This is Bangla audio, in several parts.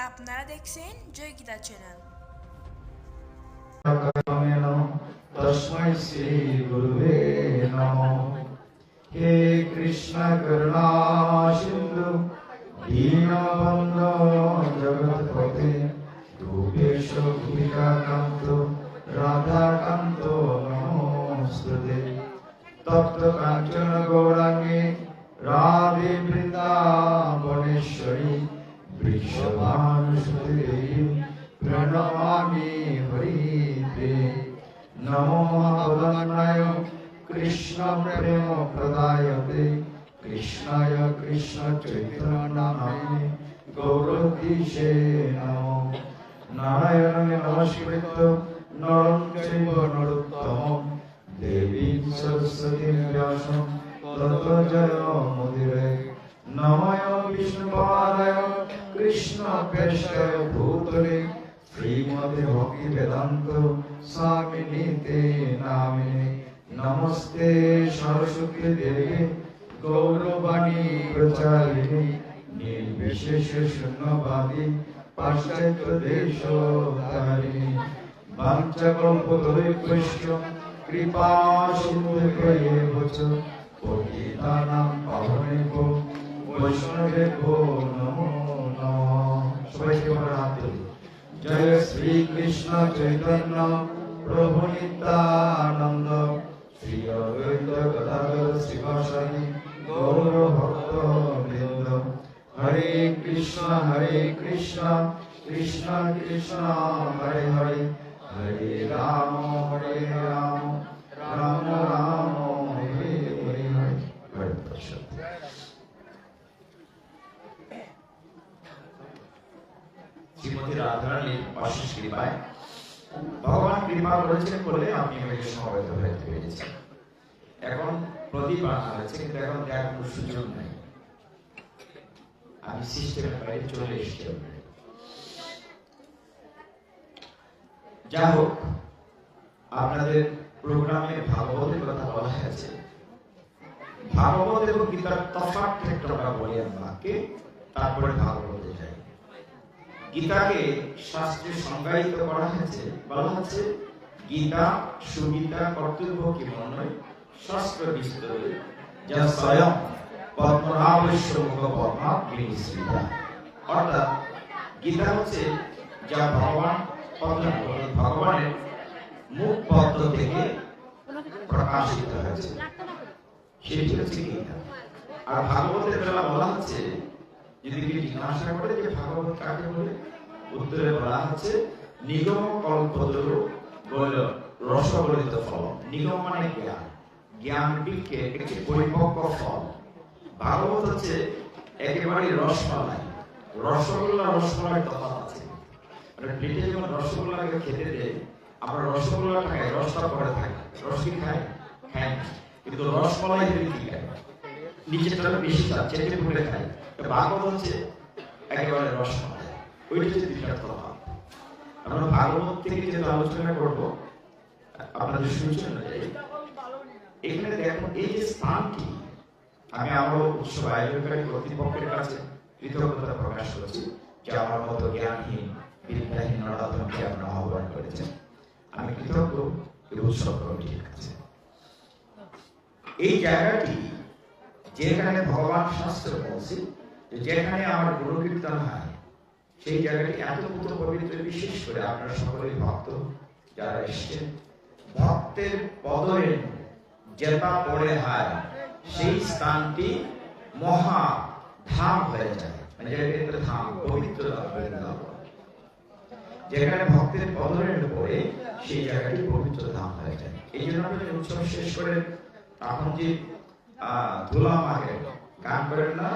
আপনারা দেখছেন জয় গীতা চ্যানেল। तस्मै श्री गुरुवे नमः। हे कृष्ण करुणा सिंधु दीनबंधु जगत्पते रूपेश गोपिकान्त राधाकान्त नमोस्तुते। तप्त कांचन गौरांगे राधे वृंदावनेश्वरी वृषभानुसुते देवी प्रणमामि हरिप्रिये। नमो महावदनाय कृष्ण प्रेम प्रदायते कृष्णाय कृष्ण चैतन्य नामिने गौरतीशे नमो। नारायणं नमस्कृत्य नरं चैव नरोत्तमं देवीं सरस्वतीं व्यासं ततो जयमुदीरये। नमो विष्णुपादाय कृष्णप्रेष्ठाय भूतले श्रीमते भक्ति वेदांत स्वामिने ते नामिने। नमस्ते सरस्वती देवी गौरवाणी प्रचारिणे निर्विशेष शून्यवादी पाश्चात्य देशोद्धारिणे। वाञ्छाकल्पतरुभ्यश्च कृपा सिन्धुभ्येव च पतितानां पावनेभ्यो वैष्णवेभ्यो नमो नमः। সবাইকে বড় হাত তুলি। जय श्री कृष्ण चैतन्य प्रभु नित्यानंद श्री अद्वैत गदाधर श्रीवासादि गौर भक्त वृंद। हरे कृष्ण कृष्ण कृष्ण हरे हरे हरे राम राम राम हरे हरे हरे कृष्ण। শ্রীমতী রাধারানীর অশেষ কৃপায় ভগবান কৃপা করেছেন বলে আমি এখানে সমবেত হতে পেরেছি। এখন প্রদীপ আনা হয়েছে কিন্তু এখন দেখার কোনো সুযোগ নেই, আমি সিস্টেমের বাইরে চলে এসেছি। যা হোক, আপনাদের প্রোগ্রামে ভাগবতের কথা বলা হয়েছে। ভাগবত এবং গীতার তফাৎ একটু আমরা বলি আমাকে, তারপরে ভাগবতে যাই। গীতাকে শাস্ত্রে সংজ্ঞায়িত করা হয়েছে, বলা হচ্ছে গীতা সুগীতা কর্তব্য কি মনয় শাস্ত্র বিস্তরে যা স্বয়ং পদ্মনাভস্য মুখ পদ্মা বিনিসৃতা। অর্থাৎ গীতা হচ্ছে যা ভগবানের মুখ পদ্ম থেকে প্রকাশিত হয়েছে, সেটি হচ্ছে গীতা। আর ভাগবতের বেলা বলা হচ্ছে, যদি কেউ জিজ্ঞাসা করে যে ভাগবত কাকে বলে, উত্তরে বলা হচ্ছে নিগম কল্পতরু বল রসগলিত ফল। নিগম মানে জ্ঞান, জ্ঞান বৃক্ষে একটি পরিপক্ক ফল। ভাগবত হচ্ছে একেবারে রসমালাই। রসগোল্লা রসমালাই তফাৎ আছে। মানে প্লেটে যখন রসগোল্লাকে খেতে দেয়, আমরা রসগোল্লা খাই, রসটা পরে থাকে, রস কি খাই খাই না, কিন্তু রসমালাই কি খাই, নিচেটা বেশি চেটে পুড়ে খাই। ভাগবত হচ্ছে একেবারে রসমালাই, ওইটা হচ্ছে দ্বিতীয় তফাৎ। আমরা ভাগবত থেকে যেহেতু আলোচনা করবো, আপনাদের শুনছেন এখানে দেখুন এই যে স্থানটি, আমি আমার উৎসব আয়োজনকারী কর্তৃপক্ষের কাছে কৃতজ্ঞতা প্রকাশ করছি যে আমার মতো জ্ঞানহীন বিদ্যাহীন নরাধমকে আপনারা আহ্বান করেছেন। আমি কৃতজ্ঞ এই উৎসব কমিটির কাছে। এই জায়গাটি যেখানে ভগবান শাস্ত্র বলছে যেখানে আমার গুরু কীর্তন হয়, সেই জায়গাটি এত পবিত্র। বিশেষ করে আপনারা সকলেই ভক্ত যারা এসেছেন, ভক্তের পদরেণু যেটা পড়ে হয় সেই স্থানটি মহা ধাম হয়ে যায়, মানে যেটা ধাম পবিত্র ধাম। যেখানে ভক্তের পদরেণু পড়ে সেই জায়গাটি পবিত্র ধাম হয়ে যায়। এই জন্য আপনি উৎসব শেষ করে তখন যে ধুলা মারে গান করেন না,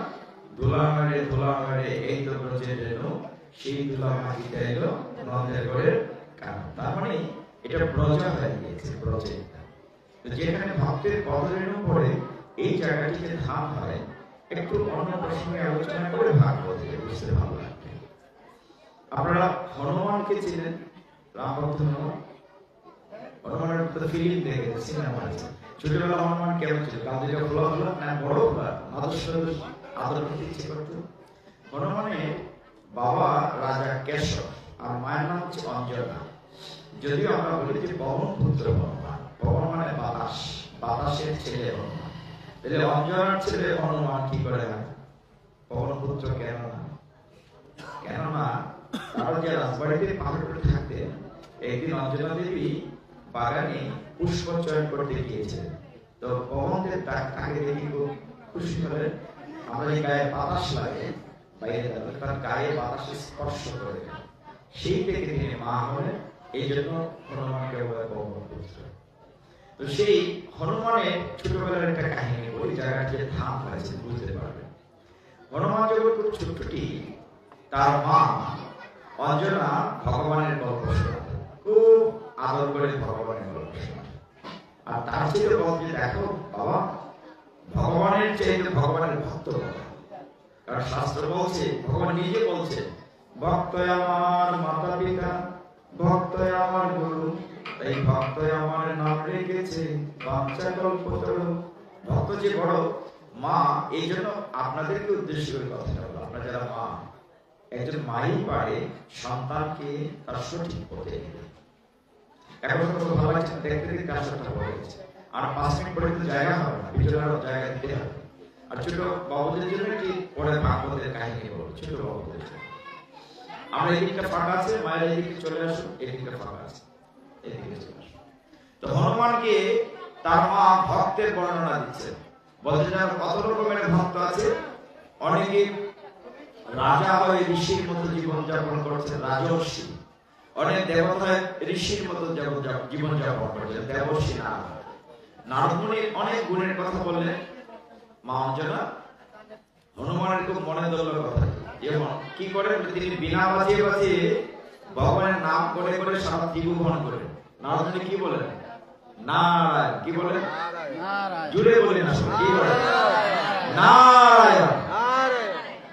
ধুলা মারে এই তো ব্রজের রেণু, সেই ধুলা মাটিতে এলো নন্দের করে গান। তার মানে এটা ব্রজ হয়ে গিয়েছে, ব্রজে। যেখানে ভক্তের পদরেণু পড়ে এই জায়গাটিতে ধাম হয়। একটু অন্য প্রসঙ্গে আলোচনা করে ভাগবতে বুঝতে ভালো লাগবে। আপনারা হনুমানকে চিনেন? রামভক্ত হনুমানের ফিল্ম দেখেছেন, সিনেমা আছে। ছোটবেলা হনুমান কেমন ছিল? কাঁধে খোলা হলো না বড় খোলা, আদর করতে ইচ্ছে করতো। হনুমানের বাবা রাজা কেশব আর মায়ের নাম হচ্ছে অঞ্জনা। যদিও আমরা বলি যে পবন পুত্র হনুমান, পবন মানে বাতাস, বাতাসের ছেলে হনুমান। তাহলে অঞ্জনার ছেলে হনুমান কি করে হয়? পবন পুত্র কেন না? কেননা তারা যে রাজবাড়িতে পাহাড়ে থাকতেন, একদিন অঞ্জনা দেবী বাগানে পুষ্প চয়ন করতে গিয়েছিলেন। তো পবনদের তাকে দেখি খুব খুশি হলেন। আমরা এই গায়ে বাতাস লাগে বাইরে গেলে তার গায়ে বাতাস স্পর্শ করে, সেই থেকে তিনি মা হলেন। এই জন্য হনুমানকে বলে পবন পুত্র। তো সেই হনুমানের ছোটবেলার একটা কাহিনী বলি, জায়গাটা যে ধাম হয়েছে বুঝতে পারবেন। হনুমান যখন খুব ছোটটি, তার মা অঞ্জনা ভগবানের গল্প শোনাতেন, খুব আদর করে ভগবানের গল্প শোনাতেন। আর তার চেয়ে বলতে, দেখো বাবা, ভগবানের চাইতে ভগবানের ভক্ত কথা। কারণ শাস্ত্র বলছে, ভগবান নিজে বলছে, ভক্ত আমার মাতা পিতা, ভক্ত আমার গুরু, এই ভক্ত আমার নাম রেখেছে বাঞ্ছা কল্পতরু। ভক্ত যে বড় মা, এই জন্য আপনাদেরকে উদ্দেশ্য করে কথা বলবো। আপনারা যারা মা, একজন মাই পারে সন্তানকে তার সঠিক পথে নিতে। এখন তো ভালো লাগছে না, দেখতে দেখতে কাজটা বড় হয়েছে। আর 5 মিনিট পরে কিন্তু জায়গা হবে না, ভিতরে আরো জায়গা দিতে হবে। আর ছোট বাবুদের জন্য কি পরে ভাগবতের কাহিনী বলবো, ছোট বাবুদের জন্য। আমরা এদিকটা ফাঁকা আছে, মায়ের এদিকে চলে আসুন, এদিকটা ফাঁকা আছে, এদিকে চলে আসুন। তো হনুমানকে তার মা ভক্তের বর্ণনা দিচ্ছে, বলতে যার কত রকমের ভক্ত আছে। অনেকে রাজা হয়ে ঋষির মতো জীবন যাপন করছে, রাজর্ষি। অনেক দেবতা ঋষির মতো জীবন যাপন করছে, দেবর্ষি না। নারদ মুনি অনেক গুণের কথা বললেন। মা অঞ্জনা হনুমানের খুব মনে ধরল কথা, যেমন কি করে তিনি বিনা বাজিয়ে বাজিয়ে ভগবানের নাম করে করে সারা ত্রিভুবন করে। নারদ মুনি কি বলেন? নারায়ণ। কি বলেন? জুড়ে বলেন, আসলে কি বলেন? নারায়ণ।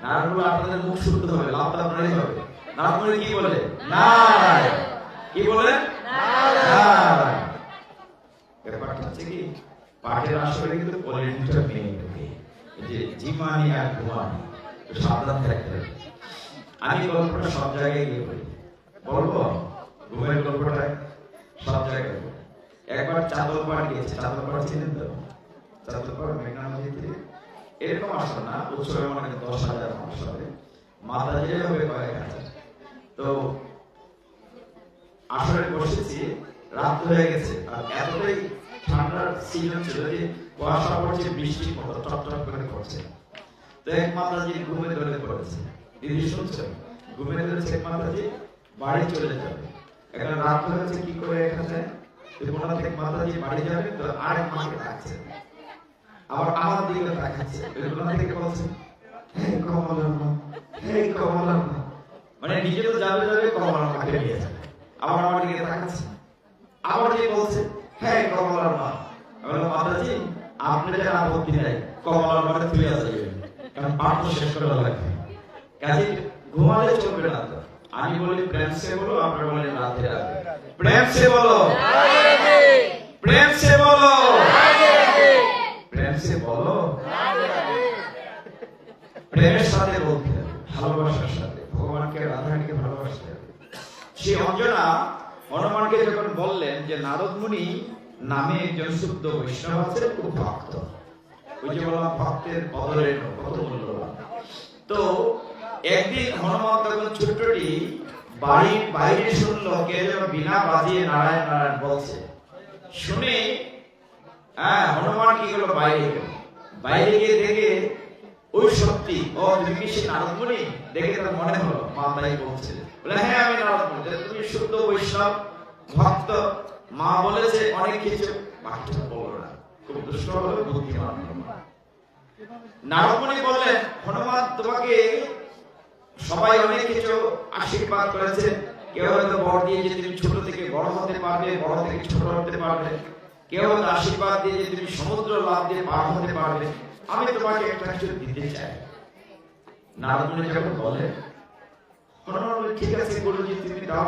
নারায়ণ বলে আপনাদের মুখ শুদ্ধ হবে, লাভটা আপনারই হবে। নারদ মুনি কি বলে? নারায়ণ। কি বলেন? নারায়ণ। ব্যাপারটা হচ্ছে কি, পাঠের আসলে কিন্তু পলিটিক্সটা মেয়ে ঢুকে, যে জিমানি আর ঘুমানি, সাবধান থাকতে হবে। আমি গল্পটা সব জায়গায় গিয়ে বলি, বলবো ঘুমের গল্পটা সব জায়গায়। একবার চাঁদলপাড় গিয়েছে, চাঁদলপাড় ছিলেন তো? চাঁদলপাড় মেঘনা নদীতে এরকম আসে না, উৎসবে মনে 10,000 মানুষ হবে, মাতাজি হবে কয়েক হাজার। তো আসলে বসেছি, রাত হয়ে গেছে, আর এতটাই ঠান্ডার সিজন ছিল যে কুয়াশা পড়ছে, বৃষ্টির মতো টপ টপ করে পড়ছে। তো এক মাতাজি ঘুমে ধরে পড়েছে। দিদি শুনছেন? ঘুমে ধরেছে এক মাতাজি, বাড়ি চলে যাবে। এখন রাত হয়েছে, কি করে এখানে কোনা থেকে মাতাজি বাড়ি যাবে, তো আরেক মাকে ডাকছে, আবার আমার দিকে তাকাচ্ছে। কোনা থেকে বলছে, হে কমলার মা, হে কমলার মা, মানে নিজে তো যাবে যাবে, কমলার মাকে নিয়ে যাবে। আবার আমার দিকে তাকাচ্ছে, আবার যে বলছে, হে কমলার মা। আমি বললাম, মাতাজি আপনি যেন আপত্তি নাই, কমলার মাকে তুলে আসবে, কারণ পাঠ তো শেষ করা লাগবে, কাজে ঘুমালে চলবে না। তো আমি বলি প্রেম সে বলো, আপনারা বলেন রাধে রাধে। প্রেম সে বলো, প্রেম সে বলো, প্রেম সে বলো। প্রেমের সাথে বলতে হবে, ভালোবাসার সাথে, ভগবানকে রাধারানীকে ভালোবাসতে হবে। সেই অঞ্জনা হনুমানকে যখন বললেন যে নারদ মুনি নামে একজন শুদ্ধ বৈষ্ণব আছে, খুব ভক্ত, ওই যে বললাম ভক্তের কদরের কত মূল্যবান। তো একদিন হনুমান তখন ছোট্টটি বাড়ির বাইরে শুনলো কে যেন বিনা বাজিয়ে নারায়ণ নারায়ণ বলছে। শুনে হনুমান কি করলো, বাইরে গেল। বাইরে গিয়ে দেখে ওই সত্যি, ও তুমি কি সেই নারদ মুনি? দেখে তার মনে হলো মা তাই বলছে, বলে হ্যাঁ আমি নারদ মুনি, তুমি শুদ্ধ বৈষ্ণব ভক্ত। মা বলেছে অনেক কিছু, বাকিটা বললো না, খুব দুষ্ট হলো, বুদ্ধিমান। নারদ মুনি বললেন, হনুমান তোমাকে সবাই অনেক কিছু আশীর্বাদ করেছে। কেউ হয়তো বর দিয়ে যে তুমি ছোট থেকে বড় হতে পারবে, বড় থেকে ছোট হতে পারবে। কেউ হয়তো আশীর্বাদ দিয়ে যে তুমি সমুদ্র লাভ দিয়ে পার হতে পারবে। আমি তোমাকে একটা কিছু দিতে চাই। নারদ মুনি যখন বলে, হনুমান বলে, ঠিক আছে গুরুজি তুমি দাও।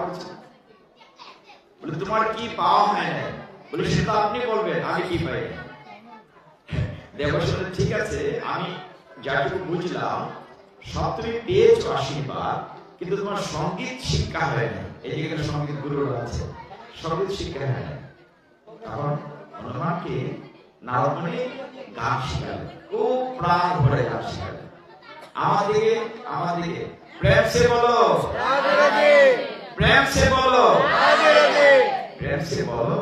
বলে তোমার কি পাওয়া হয় না? বলে সেটা আপনি বলবেন, আমি কি পাই। দেবশ্রী বলে, ঠিক আছে আমি যাটুকু বুঝলাম সব তুমি পেয়েছো আশীর্বাদ, কিন্তু তোমার সঙ্গীত শিক্ষা হয় না, এই যেখানে সঙ্গীত গুরুরা আছে, সঙ্গীত শিক্ষা হয় না। তখন হনুমানকে নারদমুনি গান শিখালেন, খুব প্রাণ ভরে গান শিখালেন। আমাদেরকে প্রেম সে বলো, প্রেম সে বলো, প্রেম সে বলো।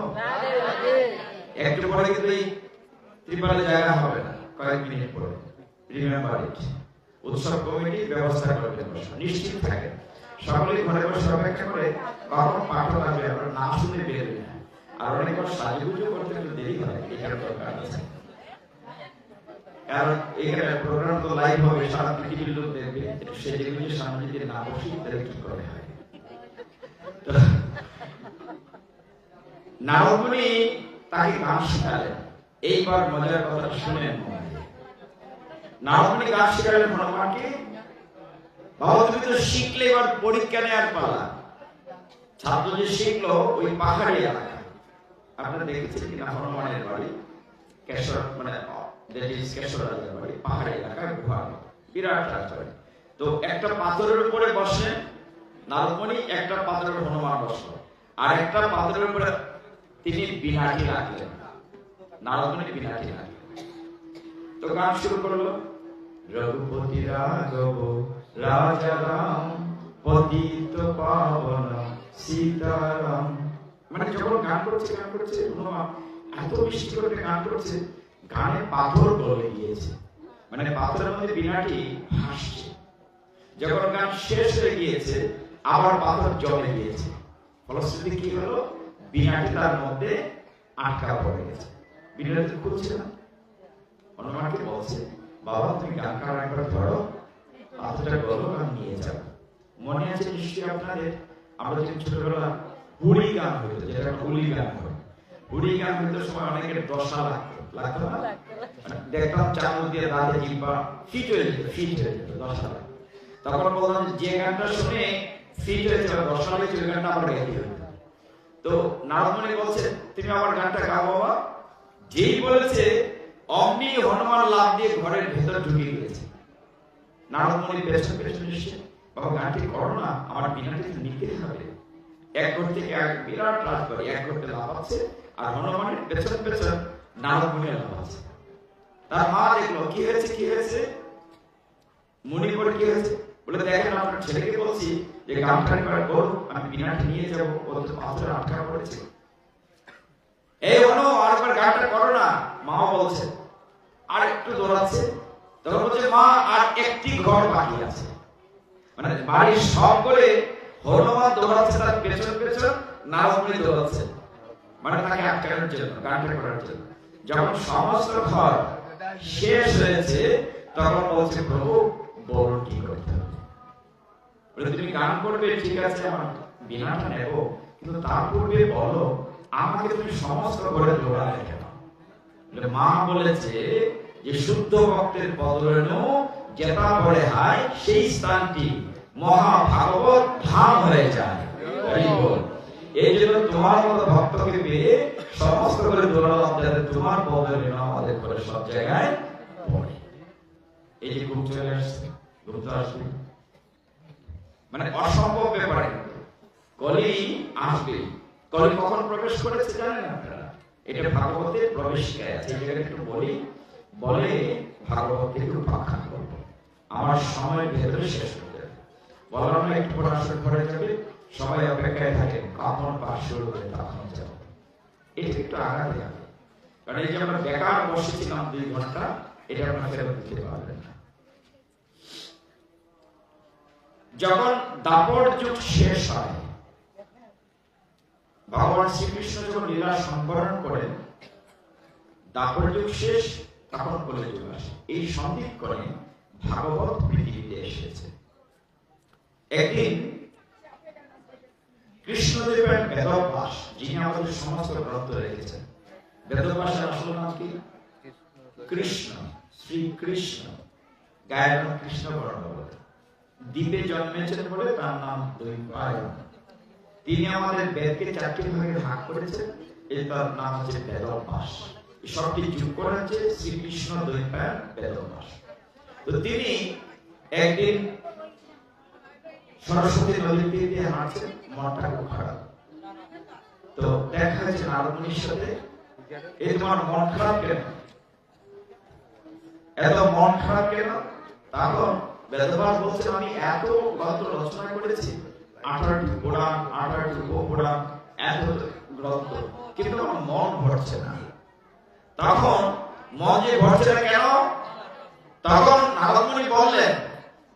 একটু পরে কিন্তু এই ত্রিপালে জায়গা হবে না, কয়েক মিনিট পরে। রিমেম্বার ইট, উৎসব কমিটি ব্যবস্থা করবেন, নিশ্চিত থাকেন। সকলেই ঘরে বসে অপেক্ষা করে কখন পাঠক আসবে, আমরা না শুনে বেরোবে না। আর অনেক সাজুগুজু করতে একটু দেরি হয়, এখানে দরকার আছে। কারণ এখানে প্রোগ্রাম তো লাইভ হবে, সারা পৃথিবীর লোক দেখবে, সে যেগুলি সামনে যদি না বসি তাহলে কি করে হয়। নারদমুনি তাকে গান শিখালেন। এইবার মজার কথা শুনেন। নারদমুনি গান শিখালেন হনুমানকে, বাবা তুমি তো শিখলে, এবার পরীক্ষা নেওয়ার পালা। ছাত্র যে শিখলো ওই পাহাড়ি এলাকা, আপনারা দেখেছেন কিনা, হনুমানের বাড়ি কেশর, মানে কেশর রাজার বাড়ি, পাহাড়ি এলাকায় গুহা, বিরাট রাজবাড়ি। তো একটা পাথরের উপরে বসে নারদমুনি, একটা পাথরের হনুমান বসলো, আর একটা পাথরের উপরে তিনি বিনাটি রাখলেন, নারদমুনি বিনাটি রাখলেন। তো গান শুরু করলো, রঘুপতি রাঘব রাজা রাম পতিত পাবন সীতারাম। মানে যখন গান করছে হনুমান এত মিষ্টি করে গান করছে, গানে পাথর গলে গিয়েছে, মানে পাথরের মধ্যে বিনাটি হাসছে। যখন গান শেষ হয়ে গিয়েছে, আবার পাথর জমে গিয়েছে। ফলশ্রুতি কি হলো, বিনাটি তার মধ্যে আটকা পড়ে গেছে, বিনাটি খুলছে না। হনুমানকে বলছে, বাবা তুমি গান গান একবার ধরো, পাথরটা গলো, গান নিয়ে যাও। মনে আছে নিশ্চয়ই আপনাদের, আমরা যখন ছোটবেলা হুড়ি গান হইতো, যেটা হুলি গান হয়, হুড়ি গান হইতো সময় অনেকের দশা লাগতো না, দেখলাম চামচ দিয়ে দাঁতে জিব্বা ফিট হয়ে যেত, দশা লাগতো। তখন বললাম যে গানটা শুনে ফিট হয়েছে, দশা হয়েছে, ওই গানটা আবার গাইতে হইতো। তো নারদমুনি বলছে, তুমি আমার গানটা গাও বাবা। যেই বলেছে, অমনি হনুমান লাফ দিয়ে ঘরের ভেতর ঢুকে গিয়েছে। নারদমুনি পেছন পেছন এসে, বাবা গানটি করো না, আমার বিনাটি নিতে হবে। এক ঘর থেকে এক বিরাট রাজবাড়ি, এক ঘরতে লাফাচ্ছে, আর হনুমানের পেছন পেছন নারদমুনি লাফাচ্ছে। তার মা দেখলো, কি হয়েছে, মুনি বলে কি হয়েছে, বলে দেখেন আপনার ছেলেকে বলছি যে গানটা একবার করো, আমি বিনাটি নিয়ে যাবো, ও তো পাথরে আটকা পড়েছে। এই হনু, আরেকবার গানটা করো না। মা বলছে, আর একটু দৌড়াচ্ছে। তখন বলছে, মা আর একটি ঘর বাকি আছে, মানে বাড়ির সব করে হনুমান দৌড়াচ্ছে, তার পেছন পেছন নারদমুনি দৌড়াচ্ছে, মানে তাকে আটকানোর জন্য, গানটা করার জন্য। যখন সমস্ত ঘর শেষ হয়েছে, তখন বলছে, প্রভু বলুন কি করতে হবে। বলে তুমি গান করবে ঠিক আছে, আমার বিনাটা নেব, কিন্তু তার পূর্বে বলো আমাকে তুমি সমস্ত ঘরে দৌড়ালে কেন। মা বলেছে যে শুদ্ধ ভক্তের পদরেণু যেটা বলে হয়, সেই স্থানটি মহাভাগবত ধাম হয়ে যায়। এই জন্য তোমার মতো ভক্তকে পেয়ে সমস্ত করে দৌড়ালাম, যাতে তোমার পদরেণু আমাদের ঘরে সব জায়গায় পড়ে। এই যে গ্রুপ চলে আসছে, গ্রুপ আসবে, মানে অসম্ভব ব্যাপারে কলি আসবে। কলি কখন প্রবেশ করেছে জানেন আপনারা? এটা ভাগবতে প্রবেশিকায় আছে। এই জায়গায় একটু বলে ভাগবত থেকে উপাখ্যান করবো, আমার সময় ভেতরে শেষ হয়ে যাবে। বললাম না একটু পর আসর ঘরে যাবে, সবাই অপেক্ষায় থাকেন কখন পাঠ শুরু হবে, তখন যাবো। এটা একটু আগাতে হবে, কারণ এই যে আমরা বেকার বসেছিলাম 2 ঘন্টা, এটা আমরা ফেরত দিতে পারবেন না। যখন দাপর যুগ শেষ হয়, ভগবান শ্রীকৃষ্ণ যখন লীলা সম্বরণ করেন, দাপর যুগ শেষ, তখন কলি যুগ আসে। এই সন্ধিক করে ভাগবত পৃথিবীতে এসেছে। একদিন কৃষ্ণদেবের বেদব্যাস, যিনি আমাদের সমস্ত গ্রন্থ রেখেছেন, বেদব্যাসের আসল নাম কি? কৃষ্ণ, শ্রীকৃষ্ণ, গায়ের নাম কৃষ্ণ বর্ণ। দ্বীপে জন্মেছেন বলে তার নাম দ্বৈপায়ন। তিনি আমাদের বেদকে 4টি ভাগে ভাগ করেছেন, এই তার নাম হচ্ছে বেদব্যাস। সবটি যোগ করা হচ্ছে শ্রীকৃষ্ণ দ্বৈপায়ন বেদব্যাস। তো তিনি একদিন সরস্বতী নদীর তীর দিয়ে হাঁটছেন, মনটা খুব খারাপ। তো দেখা যাচ্ছে নারদ মুনির সাথে, এই তোমার মন খারাপ কেন, এত মন খারাপ কেন? তখন বেদব্যাস বলছেন, আমি এত গ্রন্থ রচনা করেছি, 18টি পুরাণ, 18টি উপপুরাণ, এত গ্রন্থ, কিন্তু আমার মন ভরছে না। তখন মন যে ভরছে না কেন? তখন নারদ মুনি বললেন,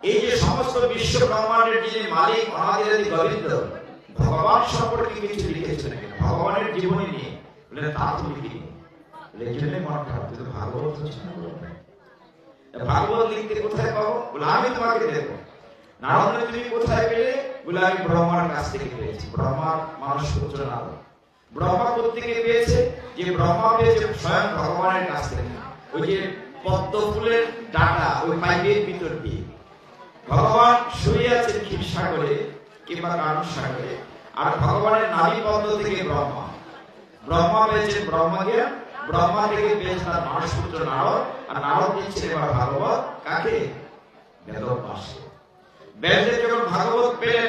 এই যে সমস্ত বিশ্ব ব্রহ্মাণ্ডের যিনি মালিক অনাদি গোবিন্দ, ভগবান সম্পর্কে কিছু লিখেছেন নাকি? ভগবানের জীবনী নিয়ে বলে, তা তো লিখিনি। এই জন্য মন খারাপ। তুই তো ভাগবত রচনা করবে, ভাগবত লিখতে কোথায় পাবো? বলে, আমি তোমাকে দেবো। নারদ মুনি, তুমি কোথায় পেলে? বলে, আমি ব্রহ্মার কাছ থেকে পেয়েছি। ব্রহ্মার মানস পুত্র নারদ। ব্রহ্মা কোত্থেকে পেয়েছে? যে ব্রহ্মা পেয়েছে স্বয়ং ভগবানের কাছ থেকে। ওই যে পদ্ম ফুলের ডাটা, ওই পাইপের ভিতর দিয়ে ভগবান শুয়ে আছেন ক্ষীরসাগরে কিংবা কারণ সাগরে, আর ভগবানের নাভি পদ্ম থেকে ব্রহ্মা। ব্রহ্মা পেয়েছেন ব্রহ্মজ্ঞান, ব্রহ্মা থেকে পেয়েছেন তার মানস পুত্র নারদ, আর নারদ দিচ্ছেন এবার ভাগবত কাকে? বেদব্যাস। বেদদেব যখন ভাগবত পেলেন,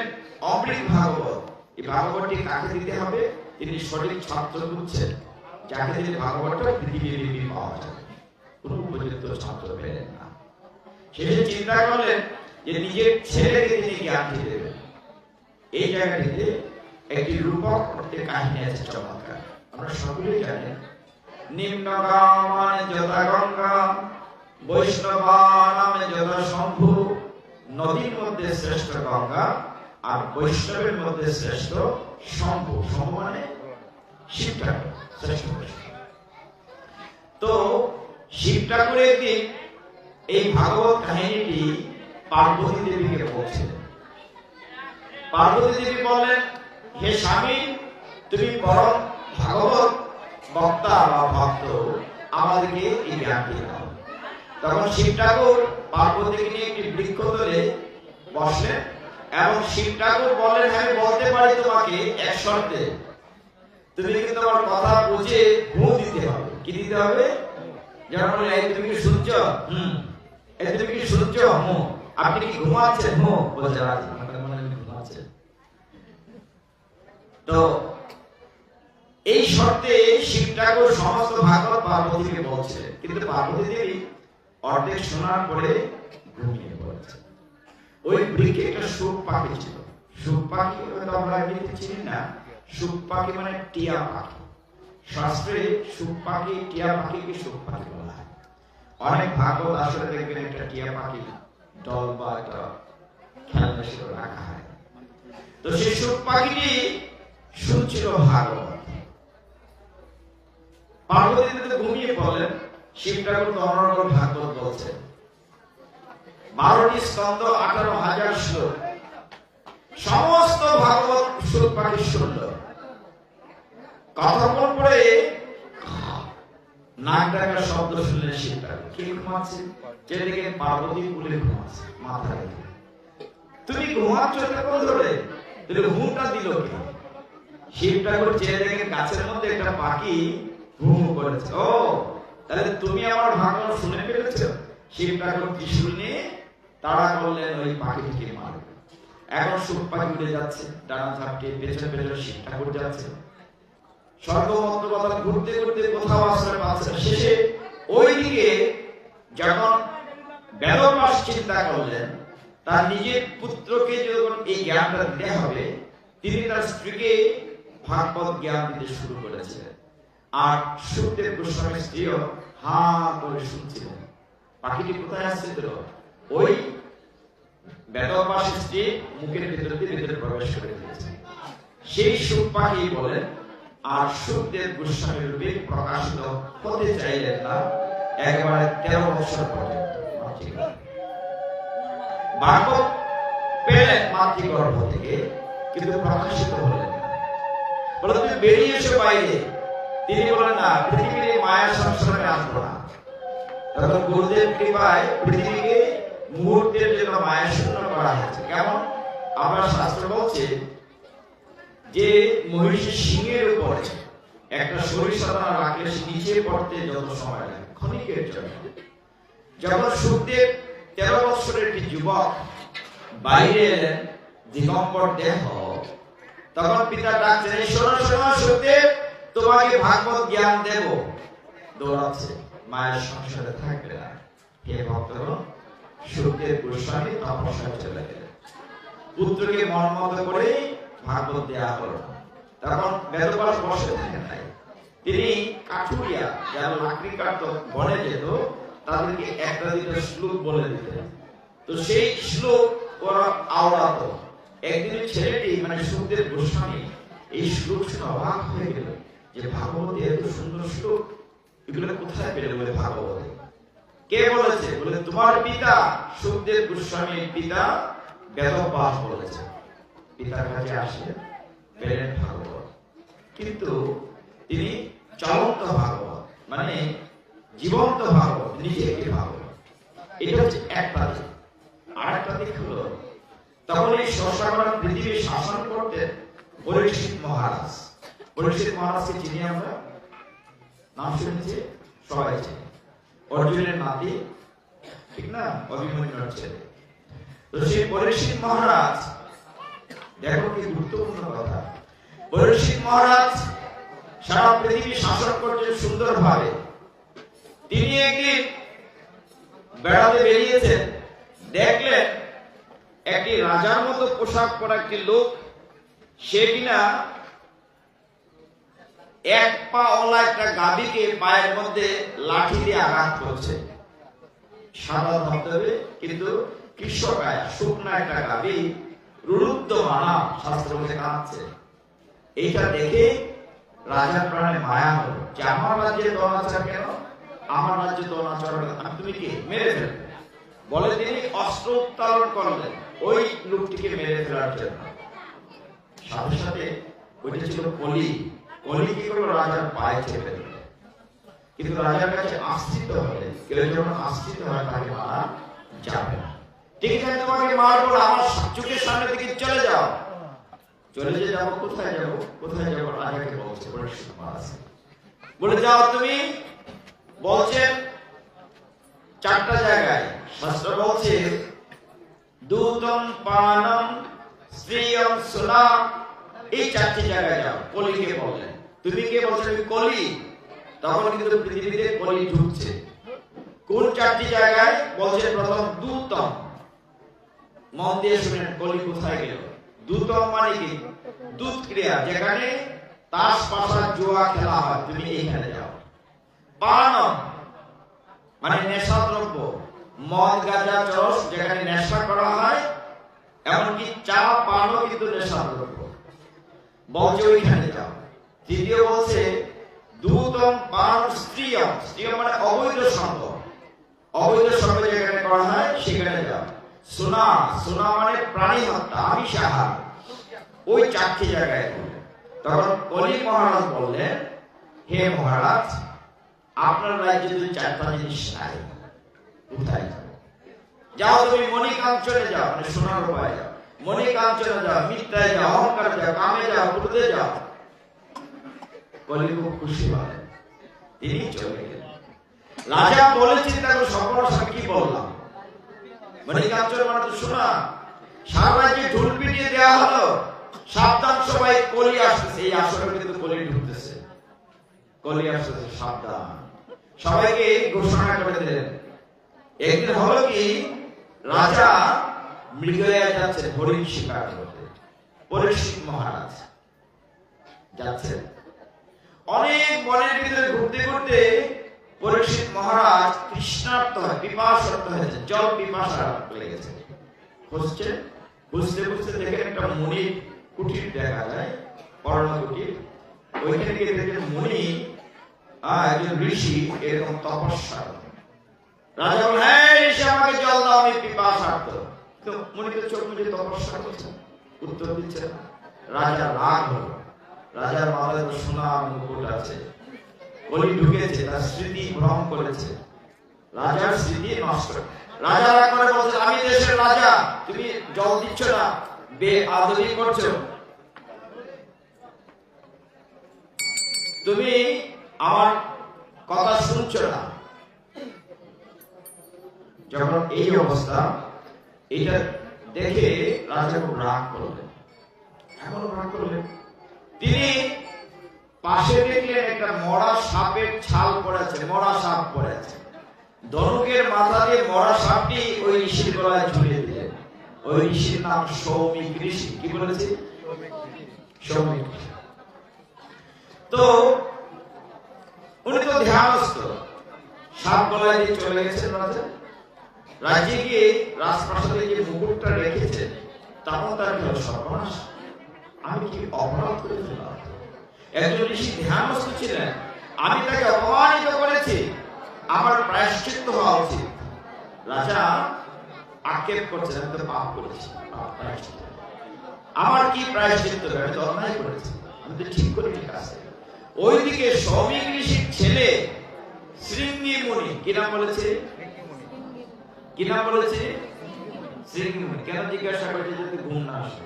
অমৃত ভাগবত, এই ভাগবতটি কাকে দিতে হবে? তিনি সঠিক ছাত্র খুঁজছেন, যাকে দিলে ভাগবতটা পৃথিবীব্যাপী পাওয়া যাবে। কোন উপযুক্ত ছাত্র পেলেন না। শেষে চিন্তা করলেন যে নিজের ছেলেকে তিনি জ্ঞান দেবেন। এই জায়গাটিতে একটি রূপক অর্থে কাহিনী আছে চমৎকার। আমরা সকলেই জানেন, নিম্নগা মানে যথা গঙ্গা, বৈষ্ণবা নামে যথা শম্ভু। নদীর মধ্যে শ্রেষ্ঠ গঙ্গা, আর বৈষ্ণবের মধ্যে শ্রেষ্ঠ শম্ভু। শম্ভু মানে শিব ঠাকুর, শ্রেষ্ঠ বৈষ্ণব। তো শিব ঠাকুর একদিন এই ভাগবত কাহিনীটি পার্বতী দেবীকে বলছিলেন। পার্বতী দেবী বললেন, হে স্বামী, তুমি পরম ভাগবত বক্তা বা ভক্ত, আমাদেরকে এই জ্ঞানটি দাও। তখন শিব ঠাকুর পার্বতীকে নিয়ে একটি বৃক্ষ তলে বসলেন এবং শিব ঠাকুর বললেন, আমি বলতে পারি তোমাকে এক শর্তে, তুমি কিন্তু আমার কথা বুঝে ঘুম দিতে হবে। কি দিতে হবে? যেমন, এই তুমি কি শুনছ? এই তুমি কি শুনছ? আপনি কি ঘুমাচ্ছেন? বলতে রাজি। ঘুমাচ্ছেন। তো এই শর্তে শিব ঠাকুর সমস্ত ভাগবত পার্বতীকে বলছিলেন, কিন্তু পার্বতী দেবী অর্ধেক শোনার পরে ঘুমিয়ে পড়েছে। ওই বৃক্ষে একটা সুখ পাখি ছিল। সুখ পাখি আমরা এমনিতে চিনি না। সুখ পাখি মানে টিয়া পাখি। শাস্ত্রে সুখ পাখি, টিয়া পাখিকে সুখ পাখি বলা হয়। অনেক ভাগবত আসলে দেখবেন একটা টিয়া পাখি দল বা একটা খেলনা ছিল রাখা হয়। তো সেই সুখ পাখিটি শুনছিল ভাগবত। পার্বতী দেবী ঘুমিয়ে পড়লেন। শিব ঠাকুর অনর্গল ভাগবত বলছেন, 12টি স্কন্ধ, 18,000 শ্লোক, সমস্ত ভাগবত সুখ পাখি শুনল। কতক্ষণ পরে নাক ডাকার শব্দ শুনলেন শিব ঠাকুর। কে ঘুমাচ্ছে? যেদিকে পার্বতী কুলে ঘুমাচ্ছে মাথা রেখে। তুমি ঘুমাচ্ছ এতক্ষণ ধরে, তুমি ঘুমটা দিল কে? শিব ঠাকুর চেয়ে দেখেন গাছের মধ্যে একটা পাখি ঘুম করেছে। ও, তাহলে তুমি আমার ভাগবত শুনে ফেলেছ। শিব ঠাকুর ত্রিশূল নিয়ে তাড়া করলেন ওই পাখিটিকে মারবে। এখন সুখ পাখি উড়ে যাচ্ছে ডানা ঝাপটে, পেছনে পেছনে শিব ঠাকুর যাচ্ছে। সর্বমন্ত্র ঘুরতে ঘুরতে কোথাও আশ্রয় পাচ্ছে। শেষে ওইদিকে যখন বেদব্যাস চিন্তা করলেন তার নিজের পুত্রকে যখন এই জ্ঞানটা দিতে হবে, তিনি তার স্ত্রীকে ভাগবত জ্ঞান দিতে শুরু করেছিলেন। আর সুখদেব গোস্বামীর স্ত্রীও হা করে শুনছিলেন। পাখিটি কোথায় আসছিল? ওই বেদব্যাসের স্ত্রী মুখের ভিতর দিয়ে ভিতরে প্রবেশ করে দিয়েছে। সেই সুখ পাখি বলেন, আর সুখদেব গোস্বামী রূপে প্রকাশিত হতে চাইলেন না একেবারে 13 বছর পর্যন্ত। ভাগবত পেলেন মাতৃগর্ভ থেকে, কিন্তু প্রকাশিত হলেন না। বলে, তুমি বেরিয়ে এসো বাইরে। তিনি বলেন, না, পৃথিবীর মায়া সংসারে আসবো না। তখন গুরুদেব কৃপায় পৃথিবীকে মুহূর্তের জন্য মায়া শূন্য করা হয়েছে। কেমন? আমরা শাস্ত্র বলছে যে মহিষের সিংহের উপরে একটা সরিষা দানা রাখলে সে নিচে পড়তে যত সময় লাগে, ক্ষণিকের জন্য। যখন সুখদেব 13 বছরের একটি যুবক বাইরে এলেন, দিগম্বর দেহ, তখন পিতা ডাকছেন, এই শোনো শোনো সুখদেব, তোমাকে ভাগবত জ্ঞান দেব। দৌড়াচ্ছে, মায়ের সংসারে থাকবে না। হে ভক্তগণ, সুখদেব গোস্বামী তপস্যায় চলে গেলেন। পুত্রকে মন মতো করে ভাগবত দেয়া হলো। তখন বেদব্যাস বসে থাকেন নাই, তিনি কাঠুরিয়া যারা লাকড়ি কাটতো, বনে যেত, তাদেরকে একটা দুটো শ্লোক বলে দিতেন। তো সেই শ্লোক ওরা আওড়াতো। একদিন ছেলেটি মানে সুখদেব গোস্বামী এই শ্লোক শুনে অবাক হয়ে গেল যে ভাগবতে এত সুন্দর শ্লোক, এগুলো কোথায় পেলে? বলে ভাগবতে। কে বলেছে? বলে তোমার পিতা সুখদেব গোস্বামীর পিতা বেদব্যাস বলেছে। পিতার কাছে আসে, পেলেন ভাগবত, কিন্তু তিনি চলন্ত ভাগবত, মানে জীবন্ত ভাগবত, নিজেকে ভাগবত। এটা হচ্ছে একটা দিক। আর একটা দিক হলো, তখন এই শশাঙ্ক পৃথিবী শাসন করতেন পরীক্ষিত মহারাজ। পরীক্ষিত মহারাজকে চিনি আমরা, নাম শুনেছি সবাই চিনি, অর্জুনের নাতি, ঠিক না, অভিমন্যুর ছেলে। তো সেই পরীক্ষিত মহারাজ, দেখো কি গুরুত্বপূর্ণ কথা, পরীক্ষিত মহারাজ সারা পৃথিবী শাসন করছেন সুন্দরভাবে। তিনি একদিন বেড়াতে বেরিয়েছেন, দেখলেন একটি রাজার মতো পোশাক পরা একটি লোক, সে কিনা এক পা ওলা একটা গাভীকে পায়ের মধ্যে লাঠি দিয়ে আঘাত করছে। সাদা ধবধবে কিন্তু কৃষ্ণকায়, শুকনা একটা গাভী, রুদ্ধ মানা, শাস্ত্র মধ্যে কাঁদছে। এইটা দেখে রাজার প্রাণে মায়া হলো যে আমার রাজ্যে দৌড়াচ্ছে কেন, আমার রাজ্যে দৌড়াচ্ছে, তুমি কি মেরে ফেলবে? বলে তিনি অস্ত্র উত্তোলন করলেন ওই লোকটিকে মেরে ফেলার জন্য। সাথে সাথে ওইটা ছিল কলি। কলি কি করলো? রাজার পায়ে চেপে দিল। কিন্তু রাজার কাছে আশ্রিত হলে, কেউ যখন আশ্রিত হয় তাকে মারা যাবে না। ঠিক আছে, তোমাকে মারবো, আমার চোখের সামনে থেকে চলে যাও। চলে যে যাবো, কোথায় যাবো? কোথায় যাবো? রাজাকে বলছে পরীক্ষিত মহারাজ, বলে যাও তুমি। বলছেন চারটা জায়গায়, শাস্ত্র বলছে দুতম পানম স্ত্রিয়ম সুনা, এই চারটি জায়গায় যাও। কলিকে বললেন, তুমি কে? বলছো আমি কলি। তখন কিন্তু পৃথিবীতে কলি ঢুকছে। কোন চারটি জায়গায়? বলছে প্রথম দুতম। মন দিয়ে শুনেন, কলি কোথায় গেল? দুতম মানে কি? দুধ ক্রিয়া, যেখানে তাস পাশা জুয়া খেলা হয়, তুমি এইখানে যাও। পানম মানে নেশা দ্রব্য, মদ গাঁজা চরস, যেখানে নেশা করা হয়, এমনকি চা পানও কিন্তু নেশা দ্রব্য, বলছে ওইখানে যাও। তৃতীয় বলছে দুতম পান স্ত্রিয়ম, স্ত্রিয়ম মানে অবৈধ সঙ্গ, অবৈধ সঙ্গ যেখানে করা হয় সেখানে যাও। সোনা, সোনা মানে প্রাণী হত্যা, আমিষ আহার, ওই চারটি জায়গায়। তখন কলি মহারাজ বললেন, হে মহারাজ, আপনার রাজ্যে যদি চারটা জিনিস নাই, কোথায় যাও? যাও তুমি মণিকাঞ্চনে যাও, মানে সোনার উপায় যাও, মণিকাঞ্চনে যাও, মিথ্যায় যাও, অহংকার যাও, কামে যাও, ক্রোধে যাও। কলি খুব খুশি হলেন, তিনি চলে গেলেন। রাজা বলেছেন, তাকে সর্বনাশ কি বললাম, মণিকাঞ্চন মানে তো সোনা। সারা রাজ্যে ঢোল পিটিয়ে দেওয়া হলো, সাবধান সবাই, কলি আসতেছে। এই আসরে কিন্তু কলি ঢুকতেছে, কলি আসতেছে, সাবধান। সবাইকে ঘোষণা করে দিলেন। একদিন হলো কি, রাজা মৃগয়া যাচ্ছে হরিণ শিকার করতে। পরীক্ষিত মহারাজ যাচ্ছে, অনেক বনের ভিতরে ঘুরতে ঘুরতে পরীক্ষিত মহারাজ তৃষ্ণার্ত হয়, পিপাসার্ত হয়েছে, জল পিপাসা লেগেছে। খুঁজছে, বুঝতে বুঝতে দেখেন একটা মুনির কুটির দেখা যায়, পর্ণ কুটির। ওইখানে গিয়ে দেখেন মুনি, একজন ঋষি এরকম তপস্যা। রাজা বলেন, হ্যাঁ ঋষি, আমাকে জল দাও, আমি পিপাসার্ত। তো মুনি তো চোখ মুজে তপস্যা করছে, উত্তর দিচ্ছে না। রাজা রাগ হলো। রাজার মাথায় সোনার মুকুট আছে, কলি ঢুকেছে, তার স্মৃতি ভ্রম করেছে, রাজার স্মৃতি নষ্ট। রাজা রাগ করে বলছে, আমি দেশের রাজা, তুমি জল দিচ্ছ না, বেআদবি করছো, তুমি আমার কথা শুনছো না। যখন এই অবস্থা, এটা দেখে রাজা খুব রাগ করলেন। এমন রাগ করলেন, তিনি পাশে দেখলেন একটা মরা সাপের ছাল পড়েছে, মরা সাপ পড়েছে। ধনুকের মাথা দিয়ে মরা সাপটি ওই ঋষির গলায় ঝুলিয়ে দিলেন। ওই ঋষির নাম সৌমিক ঋষি। কি বলেছে? সৌমিক ঋষি। তো উনি তো ধ্যানস্থ, সাপ গলায় দিয়ে চলে গেছেন রাজা। রাজ্যে গিয়ে রাজপ্রাসাদে যে মুকুটটা রেখেছেন, তখন তার সর্বনাশ, আমি কি অপরাধ করে ফেললাম? একজন ঋষি ধ্যানস্থ ছিলেন, আমি তাকে অপমানিত করেছি, আমার প্রায়শ্চিত্ত হওয়া উচিত। রাজা আক্ষেপ করছেন, আমি তো পাপ করেছি, আমার কি প্রায়শ্চিত্ত? আমি তো অন্যায় করেছি, আমি তো ঠিক করিনি কাজ। ওইদিকে সৌমিক ঋষির ছেলে শৃঙ্গি মুনি, কি নাম বলেছে? কি নাম বলেছে? শৃঙ্গি মুনি। কেন জিজ্ঞাসা করছে? যদি ঘুম না আসে।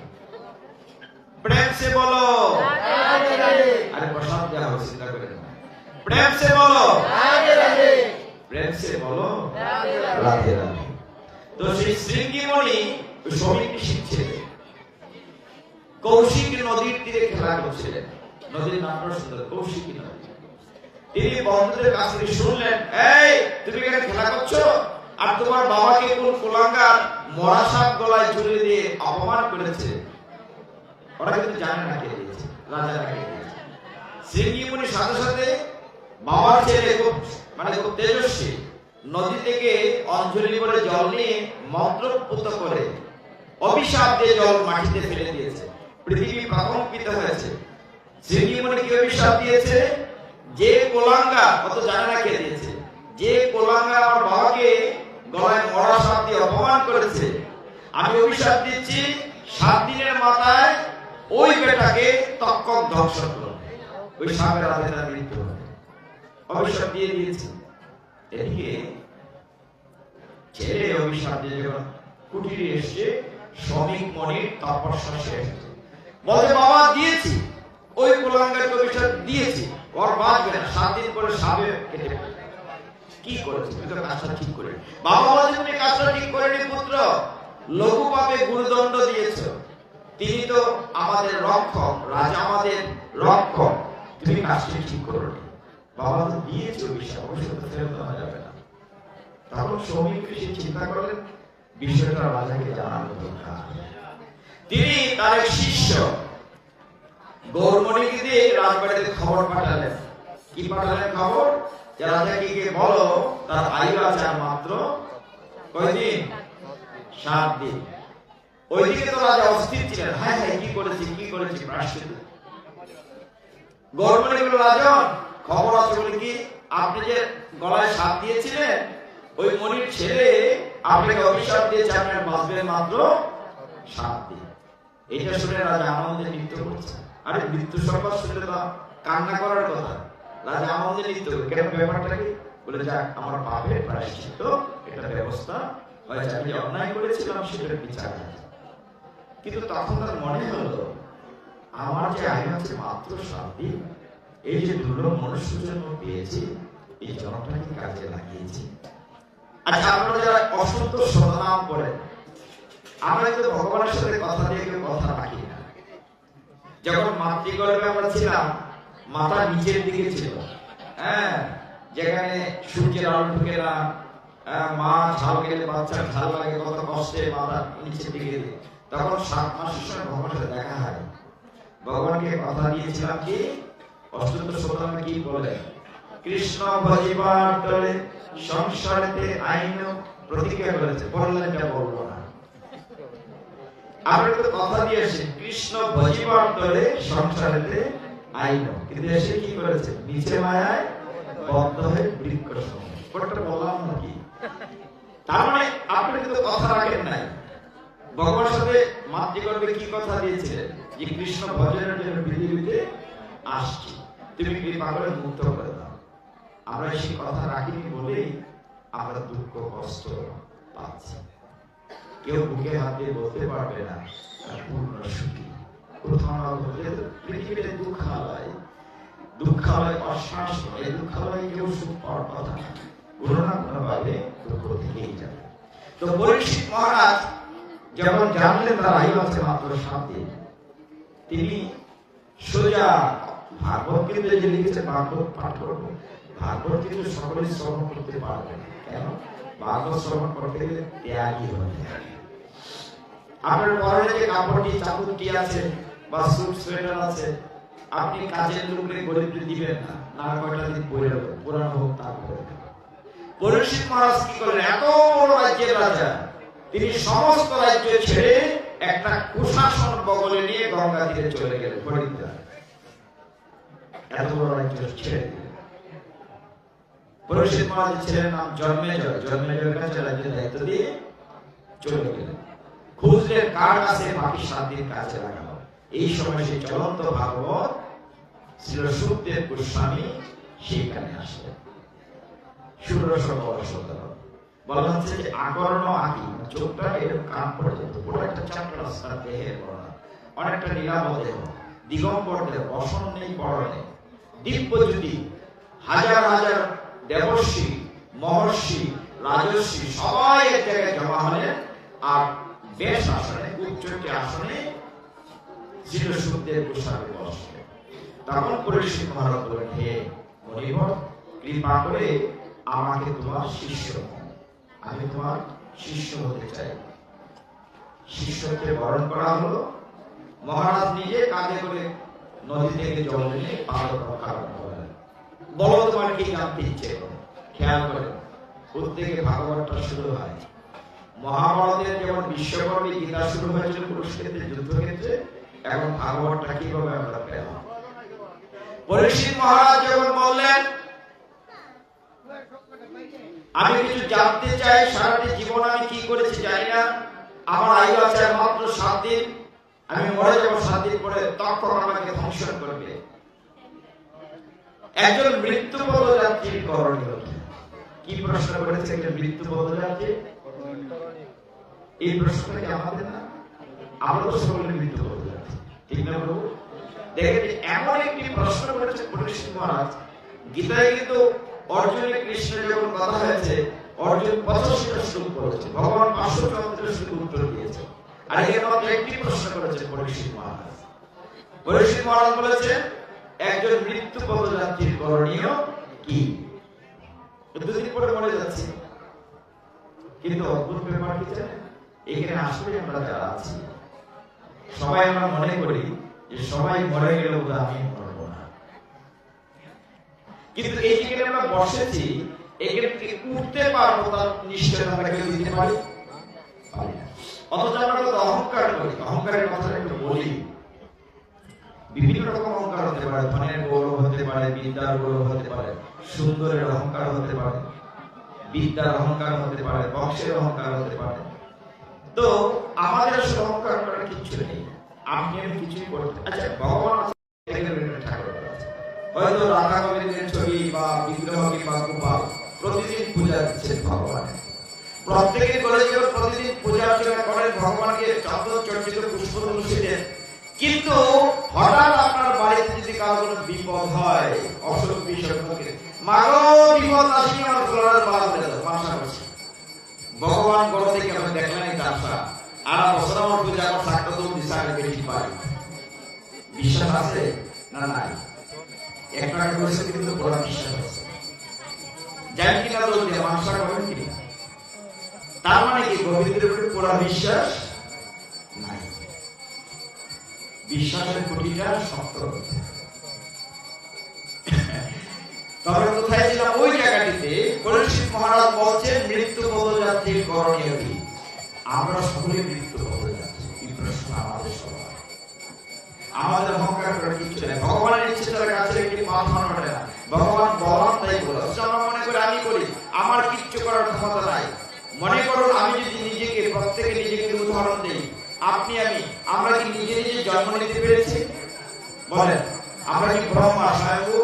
প্রেম সে বলো, আরে প্রসাদ দেওয়া হবে, চিন্তা করে না। প্রেম সে বলো, প্রেম সে বলো রাধে রাধে। তো সেই শৃঙ্গি মুনি সৌমিক ঋষির ছেলে কৌশিক নদীর তীরে খেলা করছিলেন। নদীর নামটা সুন্দর, কৌশিকী নদী। তিনি বন্ধুদের কাছ থেকে শুনলেন, এই তুমি এখানে খেলা করছো, আর তোমার বাবাকে কোন কুলাঙ্গার মরা সাপ গলায় ঝুলিয়ে দিয়ে অপমান করেছে। ওরা কিন্তু জানে না কে দিয়েছে, রাজা কে দিয়েছে। শৃঙ্গি মুনি সাথে সাথে বাবার ছেলে খুব তেজস্বী, নদী থেকে অঞ্জলি করে জল নিয়ে মন্ত্রপুত করে অভিশাপ দিয়ে জল মাটিতে ফেলে দিয়েছে। পৃথিবী প্রকম্পিত হয়েছে। শৃঙ্গি মুনি কি অভিশাপ দিয়েছে? যে কোলাঙ্গা, কত জানে না কে দিয়েছে, যে কোলাঙ্গা আমার বাবাকে গলায় মরা সাপ দিয়ে অপমান করেছে, আমি অভিশাপ দিচ্ছি 7 দিনের মাথায় ওই বেটাকে তক্ষক ধর্ষণ করবে, ওই সাপের হাতে তার মৃত্যু হবে। অভিশাপ দিয়ে দিয়েছে। এদিকে ছেলে অভিশাপ দিয়ে যখন কুটিরে এসে শ্রমিক মনির তপস্যা শেষ, বলে বাবা দিয়েছি, ওই কোলাঙ্গারকে অভিশাপ দিয়েছি, ওর বাঁচবে না, 7 দিন পরে সাপে কেটে ফেলবে। কি করেছে? তুমি তো কাজটা ঠিক করে। বাবা বলে তুমি কাজটা ঠিক করেনি পুত্র, লঘু পাপে গুরুদণ্ড দিয়েছো। তিনি তো আমাদের রক্ষক, রাজা আমাদের রক্ষক, তুমি কাজটা ঠিক করোনি। বাবা তো দিয়েছে অভিশাপ, অভিশাপ তো ফেরত দেওয়া যাবে না। তখন সৌমিক ঋষি চিন্তা করলেন, বিষয়টা রাজাকে জানানো দরকার। তিনি তার এক শিষ্য গৌরমণিকে দিয়ে রাজবাড়িতে খবর পাঠালেন। কি পাঠালেন খবর? যে রাজাকে গিয়ে বলো তার আয়ু আছে আর মাত্র কয়দিন? 7 দিন। ওইদিকে তো রাজা অস্থির ছিলেন, হ্যাঁ হ্যাঁ কি করেছি কি করেছি প্রায়শ্চিত্ত। গৌরমণি বলল, রাজন খবর আছে বলে কি, আপনি যে গলায় সাপ দিয়েছিলেন, ওই মনির ছেলে আপনাকে অভিশাপ দিয়েছে, আপনার বাঁচবেন মাত্র 7 দিন। এটা শুনে রাজা আনন্দে নৃত্য করছে। আরে মৃত্যু সংবাদ শুনলে তো কান্না করার কথা, রাজা আনন্দে নৃত্য। কেন? ব্যাপারটা কি? বলে যাক আমার পাপের প্রায়শ্চিত্ত, এটা ব্যবস্থা হয়েছে, আমি যে অন্যায় করেছিলাম সেটার বিচার। কিন্তু তখন তার মনে হলো, আমার যে আয়ু আছে মাত্র 7 দিন, এই যে দুর্লভ মনুষ্য জন্ম পেয়েছি, এই জন্মটাকে কাজে লাগিয়েছি। আচ্ছা, আপনারা যারা অসন্তোষ সদনাম করেন, আমরা কিন্তু ভগবানের সাথে কথা দিয়ে কেউ কথা রাখি না। যখন মাতৃগর্ভে আমরা ছিলাম, মাথা নিচের দিকে ছিল, হ্যাঁ, যেখানে সূর্যের আলো ঢুকে না, মা ঝাল গেলে বাচ্চার ঝাল লাগে, কত কষ্টে মাথা নিচের দিকে। তখন 7 মাসের সময় ভগবানের সাথে দেখা হয়। ভগবানকে কথা দিয়েছিলাম কি, অষ্টদশ শতনামে কি বলে, কৃষ্ণ ভজিবার তলে সংসারেতে আইন প্রতিজ্ঞা করেছে। বললেন এটা বলবো না, আমরা তো কথা দিয়েছি কৃষ্ণ ভজিবার তলে সংসারেতে আইন, কিন্তু এসে কি করেছে, নিচে মায়ায় বদ্ধ হয়ে বৃক্ষ সম। কোনটা বললাম নাকি? তার মানে আপনি কিন্তু কথা রাখেন নাই। ভগবানের সাথে মাতৃগর্ভে কি কথা দিয়েছিলেন, যে কৃষ্ণ ভজনের জন্য পৃথিবীতে আসছি, তুমি কৃপা করে মুক্ত করে দাও। আমরা সেই কথা রাখিনি বলেই আমরা দুঃখ কষ্ট পাচ্ছি। কেউ বুকে হাত দিয়ে বলতে পারবে না পূর্ণ সুখী। কোথাও পৃথিবীতে দুঃখালয় অশ্বাস, এই দুঃখালয়ে কেউ সুখ পাওয়ার কথা কোনো না কোনো ভাবে দুঃখ থেকেই যাবে। তো পরীক্ষিত মহারাজ যখন জানলেন তার আয়ু আছে মাত্র 7 দিন, তিনি সোজা ভাগবত কিন্তু যে লিখেছে ভাগবত পাঠ করবো, ভাগবত কিন্তু সকলে শ্রবণ করতে পারবে না। কেন? ভাগবত শ্রবণ করতে গেলে ত্যাগী হতে হবে। আপনার পরনে যে কাপড়টি চাদরটি আছে বা স্যুট সোয়েটার আছে, আপনি কাজের লোককে গরিবকে দিবেন না, না কয়টা দিন পরে পুরানো হোক তারপরে। পরীক্ষিত মহারাজ কি করলেন? এত বড় রাজ্যের রাজা, তিনি সমস্ত রাজ্য ছেড়ে একটা কুশাসন বগলে নিয়ে গঙ্গা তীরে চলে গেলেন হরিদ্বার। এত বড় রাজ্য ছেড়ে দিলেন। পরীক্ষিত মহারাজের ছেলের নাম জন্মেজয়। জন্মেজয়ের কাছে রাজ্যের দায়িত্ব দিয়ে চলে গেলেন। খুঁজলেন কার কাছে বাকি 7 দিন কাছে লাগানো। এই সময় সেই চলন্ত ভাগবত ছিল সুখদেব গোস্বামী, সেখানে আসলেন। 1600 বলা হচ্ছে যে আকর্ণ আঁকি, চোখটা এরকম কান পর্যন্ত পুরো একটা চ্যাপ্টার আছে দেহের বর্ণনা, অনেকটা নীলাভ দেহ, দিগম্বর দেহ, বসন নেই, বড় নেই, দিব্যজ্যোতি, হাজার হাজার দেবর্ষি, মহর্ষি, রাজর্ষি সবাই এক জায়গায় জমা হলেন। আর বেশ আসনে, উচ্চটি আসনে ছিল সুখদেব গোস্বামী বসলেন। তখন পরীক্ষিত মহারাজ বলেন, হে মণিবর, কৃপা করে আমাকে তোমার শিষ্য, আমি তোমার শিষ্য হতে চাই। শিষ্যকে বরণ করা হলো। মহারাজ নিজে কাঁধে করে নদী থেকে জল এনে পাদপ্রক্ষালন করেন। বলো তোমার কি জানতে ইচ্ছে করে। খেয়াল করে প্রত্যেকে ভাগবতটা শুরু হয়। মহাভারতের যেমন বিশ্বকর্মী গীতা শুরু হয়েছিল কুরুক্ষেত্রে যুদ্ধক্ষেত্রে, এখন ভাগবতটা কিভাবে আমরা পেলাম। পরীক্ষিত মহারাজ যখন বললেন, আমি কিছু জানতে চাই, সারাটি জীবন আমি কি করেছি জানি না, আমার আয়ু আছে মাত্র 7 দিন, আমি মরে যাবো 7 দিন পরে, তখন আমাকে ধ্বংসন করবে। একজন মৃত্যুপদ যাত্রীর করণীয় কি? প্রশ্ন করেছে একজন মৃত্যুপদ যাত্রী। এই প্রশ্নটা কি আমাদের না? আমরা তো সকলে মৃত্যুপদ যাত্রী, ঠিক না প্রভু? দেখেন এমন একটি প্রশ্ন করেছে পরীক্ষিত মহারাজ। গীতায় কিন্তু অর্জুনের কৃষ্ণের যখন কথা হয়েছে, অর্জুন 85টা শ্লোক করেছে, ভগবান 534 শ্লোক উত্তর দিয়েছে। আর এর মধ্যে একটি প্রশ্ন করেছে পরীক্ষিত মহারাজ। পরীক্ষিত মহারাজ বলেছে, একজন মৃত্যু পদযাত্রীর করণীয় কি? 2 দিন পরে মরে যাচ্ছে। কিন্তু অদ্ভুত ব্যাপার কি জানেন? এখানে আসলে আমরা যারা আছি সবাই আমরা মনে করি যে সবাই মরে গেলে বোধ আমি মরবো না। কিন্তু এই যেখানে আমরা বসেছি, এখানে উঠতে পারবো তার নিশ্চয় আমরা কেউ দিতে পারি? অথচ আমরা তো অহংকার করি। অহংকারের কথা একটু বলি। বিভিন্ন রকম অহংকার হতে পারে, ধনের গৌরব হতে পারে, বিদ্যার গৌরব হতে পারে, সুন্দরের অহংকার হতে পারে, বিদ্যার অহংকার হতে পারে, বংশের অহংকার হতে পারে। তো আমাদের আসলে অহংকার করার কিছু নেই। আপনি আমি কিছুই করতে, আচ্ছা ভগবান ঠাকুর হয়তো রাধা গোবিন্দের ছবি বা বিগ্রহ কিংবা গোপাল প্রতিদিন পূজা দিচ্ছেন ভগবানের। প্রত্যেকে বলে যে প্রতিদিন পূজা অর্চনা করেন ভগবানকে, চন্দন চর্চিত পুষ্প তুলসী দেন। কিন্তু হঠাৎ আপনার বাড়িতে যদি কারো কোনো বিপদ হয়, অসুখ বিসুখ, মাগো বিপদ আসি আমার ফ্লোরের বাদ হয়ে যাবে, মাসা করছে ভগবান গড় থেকে আমি দেখলেন এই ব্যবসা আর বছর আমার পূজা আমার থাকতে তো দিশাকে বেশি পাই। বিশ্বাস আছে না? নাই। একটা করেছে কিন্তু বড় বিশ্বাস আছে। যাই কিনা দোষ দিয়ে মাসা করেন কিনা, তার মানে কি গোবিন্দের উপরে পুরো বিশ্বাস নাই। বিশ্বাসের খুঁটিটা শক্ত। তবে কোথায় ছিলাম? ওই জায়গাটিতে পরীক্ষিত মহারাজ বলছেন মৃত্যু পদযাত্রীর করণীয় কি? আমরা সকলে মৃত্যু পদযাত্রী। এই প্রশ্ন আমাদের সবার। আমাদের অহংকার করার কিছু নেই। ভগবানের ইচ্ছে তার কাছে একটি মাথা নড়ে না। ভগবান বলান তাই বলে। আমরা মনে করি আমি করি, আমার কিচ্ছু করার ক্ষমতা নাই। মনে করুন আমি যদি নিজেকে, প্রত্যেকে নিজেকে উদাহরণ দিই, আপনি আমরা কি নিজে নিজে জন্ম নিতে পেরেছি? বলেন, আমরা কি ব্রহ্মা স্বয়ম্ভু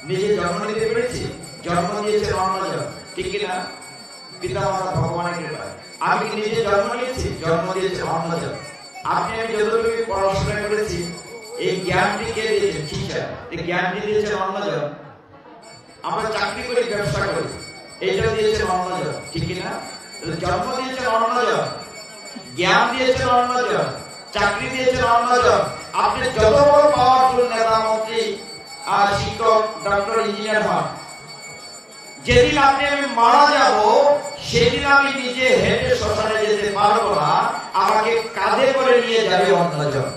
নিজে জন্ম নিতে পেরেছি? জন্ম দিয়েছে অন্যজন, ঠিক কিনা? পিতামাতা ভগবানের কৃপায়। আমি কি নিজে জন্ম নিয়েছি? জন্ম দিয়েছে অন্যজন। আপনি আমি যতটুকু পড়াশোনা করেছি, এই জ্ঞানটি কে দিয়েছে? টিচার। এই জ্ঞানটি দিয়েছে অন্যজন। আমরা চাকরি করি, ব্যবসা করি, এইটা দিয়েছে অন্যজন, ঠিক কিনা? জন্ম দিয়েছে অন্যজন, জ্ঞান দিয়েছেন অন্যজন, চাকরি দিয়েছেন অন্যজন। আপনি যত বড় পাওয়ারফুল নেতা, মন্ত্রী, শিক্ষক, ডক্টর, ইঞ্জিনিয়ার হন, যেদিন আপনি আমি মারা যাব সেদিন আমি নিজে হেঁটে শ্মশানে যেতে পারবো না, আমাকে কাঁধে করে নিয়ে যাবে অন্যজন।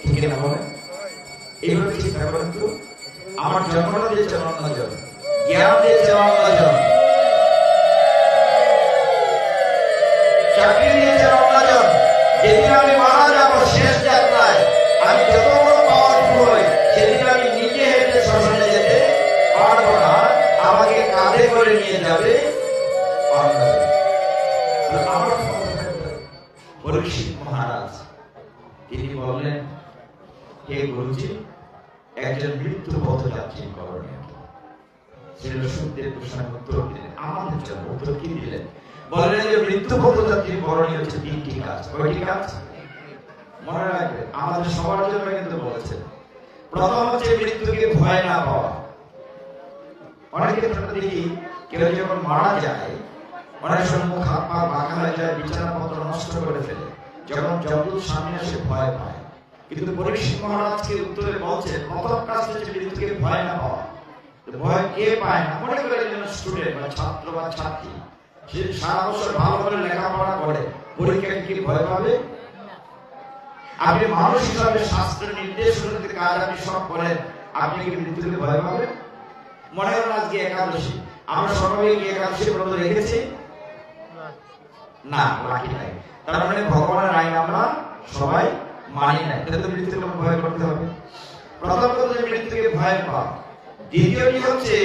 ঠিক না বলেন? এইভাবে চিন্তা করেন তো। আমার জন্মটা দিয়েছেন অন্যজন, জ্ঞান দিয়েছেন অন্যজন, চাকরি দিয়েছেন অন্যজন। যেদিন আমি মারা যাব শেষ যাত্রায়, আমি যত বড় পাওয়ারফুল হই, সেদিন আমি নিজে হেঁটে শ্মশানে যেতে পারবো না, আমাকে কাঁধে করে নিয়ে যাবে অন্যজন। পরীক্ষিত মহারাজ তিনি বললেন, হে গুরুজি, একজন মৃত্যু পথযাত্রী করণীয়। ছিল সুখদেব গোস্বামী উত্তর দিলেন, আমাদের জন্য উত্তর কি দিলেন? বললেন যে মৃত্যু পথযাত্রী করণীয় হচ্ছে 3টি কাজ। কয়টি কাজ? মনে রাখবেন, আমাদের সবার জন্য কিন্তু বলেছেন। প্রথম হচ্ছে মৃত্যুকে ভয় না পাওয়া। অনেক ক্ষেত্রে দেখি কেউ যখন মারা যায়, অনেক সময় মুখ হাত পা বাঁকা হয়ে যায়, বিছানাপত্র নষ্ট করে ফেলে, যখন যমদূত সামনে আসে ভয় পায়। কিন্তু পরীক্ষিত মহারাজকে উত্তরে বলছেন, প্রথম কাজ হচ্ছে মৃত্যুকে ভয় না পাওয়া। ভয় কে পায় না? মনে করে একজন স্টুডেন্ট বা ছাত্র বা ছাত্রী, সে সারা বছর ভালো করে লেখাপড়া করে, পরীক্ষায় কি ভয় পাবে? আপনি মানুষ হিসাবে শাস্ত্রের নির্দেশ অনুযায়ী কাজ আপনি সব করেন, আপনি কি মৃত্যুকে ভয় পাবেন? মনে করেন আজকে একাদশী, আমরা সবাই কি একাদশী ব্রত রেখেছি? না, রাখি নাই। তার মানে ভগবানের আইন আমরা সবাই মানি নাই। তাহলে মৃত্যুকে ভয় করতে হবে। প্রথম কথা মৃত্যুকে ভয় পাওয়া। দ্বিতীয়টি হচ্ছে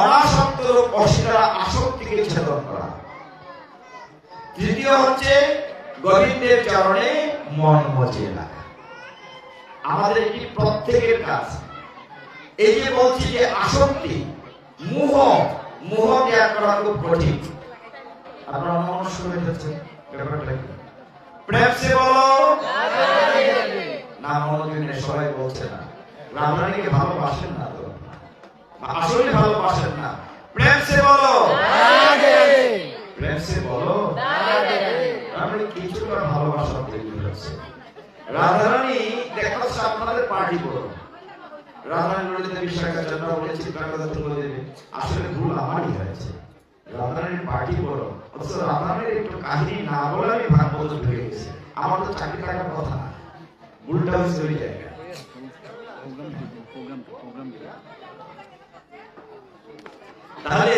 অনাসক্ত অস্বীকার আসক্তিকে ছেদন করা। তৃতীয় হচ্ছে গোবিন্দের চরণে মন মজিয়ে রাখা। আমাদের এটি প্রত্যেকের কাজ। এই যে বলছি যে আসক্তি, মোহ, মোহ ত্যাগ করা খুব কঠিন। আপনারা অনমনস্ক হয়ে যাচ্ছেন, ব্যাপারটা কি? প্রেম সে বলো না, মনোযোগ নেই, সবাই বলছে না। রাধারানীকে ভালোবাসেন না তো, আসলে ভালোবাসেন না। প্রেম সে বলো, প্রেম সে বলো। আমরা কিছুটা ভালোবাসা তৈরি হচ্ছে। রাধারানী দেখাচ্ছে আপনাদের পার্টি করো, রাধারানী ললিতা বিশাখার জন্য বলে চিত্রকথা তুলে দেবে। আসলে ভুল আমারই হয়েছে। রাধারানীর পার্টি করো, অথচ রাধারানীর একটু কাহিনী না বলে আমি ভাগবত ঢুকে গেছি। আমার তো চাকরি থাকার কথা না, ভুলটা হচ্ছে ওই জায়গায়। তাহলে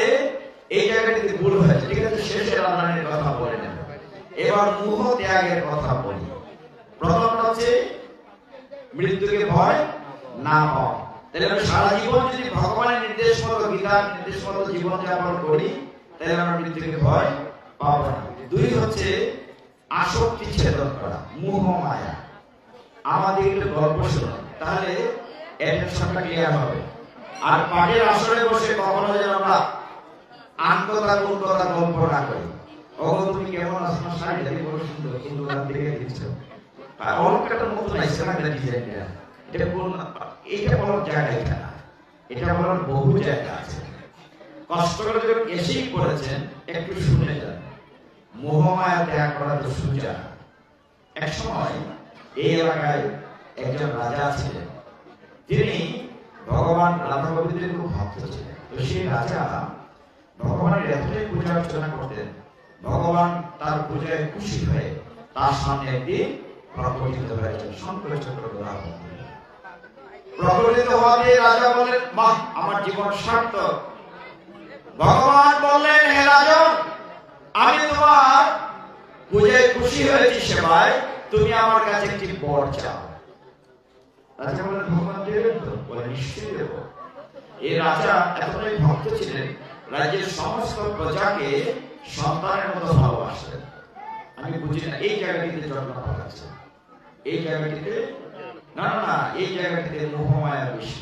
এই জায়গাটিতে ভুল হয়েছে। ঠিক আছে, শেষে রাধারানীর কথা বলে নেব। এবার মোহ ত্যাগের কথা বলি। প্রথমটা হচ্ছে মৃত্যুকে ভয় না পাওয়া। তাহলে আমরা সারা জীবন যদি ভগবানের নির্দেশ মতো, গীতার নির্দেশ মতো জীবন যাপন করি, তাহলে আমরা মৃত্যুকে ভয় পাবো না। দুই হচ্ছে আসক্তি ছেদন করা, মোহ মায়া। আমাদের একটু গল্প শোনো, তাহলে অ্যাটেনশনটা ক্লিয়ার হবে। আর পাঠের আসরে বসে কখনো যেন আমরা আনকথা কোন কথা গল্প না করি। ওগো তুমি কেমন আছো? শাড়ি দেখে বড় সুন্দর, কিন্তু রাত দেখে দিচ্ছ। আর অলঙ্কারটা মতো নাই, সেটা ডিজাইনটা। এটা কোন, এইটা বলার জায়গা এটা না, এটা বলার বহু জায়গা আছে। কষ্ট করে যখন এসেই করেছেন, একটু শুনে যান। মোহমায়া ত্যাগ করা তো সোজা। এক সময় এই এলাকায় একজন রাজা ছিলেন, তিনি ভগবান রাধা গোবিন্দের খুব ভক্ত ছিলেন। তো সেই রাজা ভগবানের এতটাই পূজা অর্চনা করতেন, ভগবান তার পূজায় খুশি হয়ে তার সামনে একদিন প্রকটিত হয়েছেন শঙ্কর চক্র ধরা। প্রকটিত হওয়াতে রাজা বলেন, বাহ, আমার জীবন সার্থক। ভগবান বললেন, হে রাজন, আমি তোমার পূজায় খুশি হয়েছি, সেবায় তুমি আমার কাছে একটি বর চাও। রাজা বলেন, ভগবান দেবেন তো? বলে, নিশ্চয়ই দেব। এই রাজা এতটাই ভক্ত ছিলেন, রাজ্যের সমস্ত প্রজাকে সন্তানের মতো ভালোবাসতেন। আমি বুঝি না এই জায়গাটিতে জন্ম পাচ্ছে, এই জায়গাটিতে না না না, এই জায়গাটিতে মোহমায়া বেশি।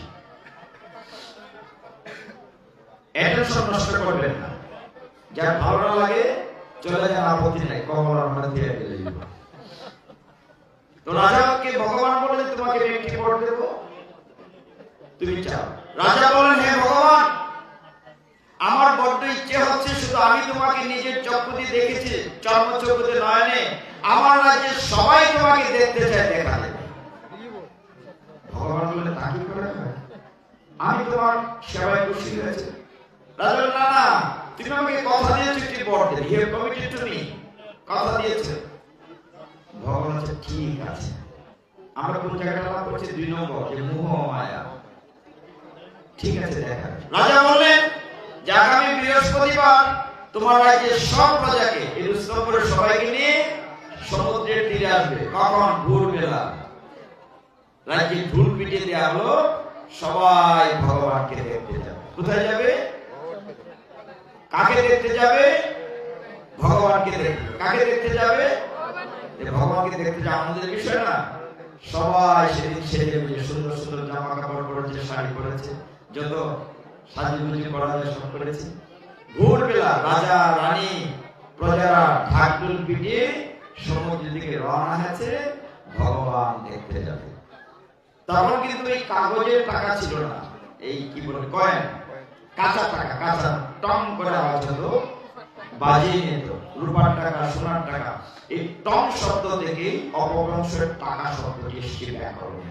অ্যাটেনশন নষ্ট করবেন না। যার ভালো না লাগে চলে যান, আপত্তি নাই, কবর আমরা দিয়ে দিলে। তো রাজাকে ভগবান বলে, তোমাকে একটি বর দেব, তুমি চাও। রাজা বলেন, হে ভগবান, আমার বড্ড ইচ্ছে হচ্ছে, শুধু আমি তোমাকে নিজের চক্ষু দিয়ে দেখেছি, চর্মচক্ষুতে নয়নে, আমার রাজ্যের সবাই তোমাকে দেখতে চায়, দেখা দেবে। ভগবান বলে তা কি করে হয়? আমি তোমার সেবায় খুশি হয়েছে। রাজা বলল, না না, তুমি আমাকে কথা দিয়েছো একটি বর দেবে, you have committed to me, কথা দিয়েছো। ভগবান বলছে ঠিক আছে। আমরা কোন জায়গাটা লাভ করছি? 2 নম্বর, যে মোহ মায়া। ঠিক আছে, দেখা। রাজা বললেন যে আগামী বৃহস্পতিবার তোমার রাজ্যের সব প্রজাকে, এই স্তম্ভের সবাইকে নিয়ে সমুদ্রের তীরে আসবে। কখন? ভোরবেলা। রাজ্যে ঢুল পিটিয়ে দেওয়া হলো, সবাই ভগবানকে দেখতে যাবে। কোথায় যাবে? কাকে দেখতে যাবে? ভগবানকে দেখতে। কাকে দেখতে যাবে? ভগবানকে দেখতে যাওয়া আমাদের বিষয় না। সবাই সেদিন সেজে বুঝে সুন্দর সুন্দর জামা কাপড় পরেছে, শাড়ি পরেছে, যত সাজুগুজি করা যায় সব করেছে। ভোরবেলা রাজা রানী প্রজারা ঢাকঢোল পিটিয়ে সমুদ্রের দিকে রওনা হয়েছে, ভগবান দেখতে যাবে। তখন কিন্তু এই কাগজের টাকা ছিল না, এই কি বলে কয়েন, কাঁচা টাকা, কাঁচা টং করে আওয়াজ হতো, বাজিয়ে নিত, রূপার টাকা, সোনার টাকা। এই টং শব্দ থেকে অপভ্রংশের টাকা শব্দটি এসেছে ব্যাকরণে।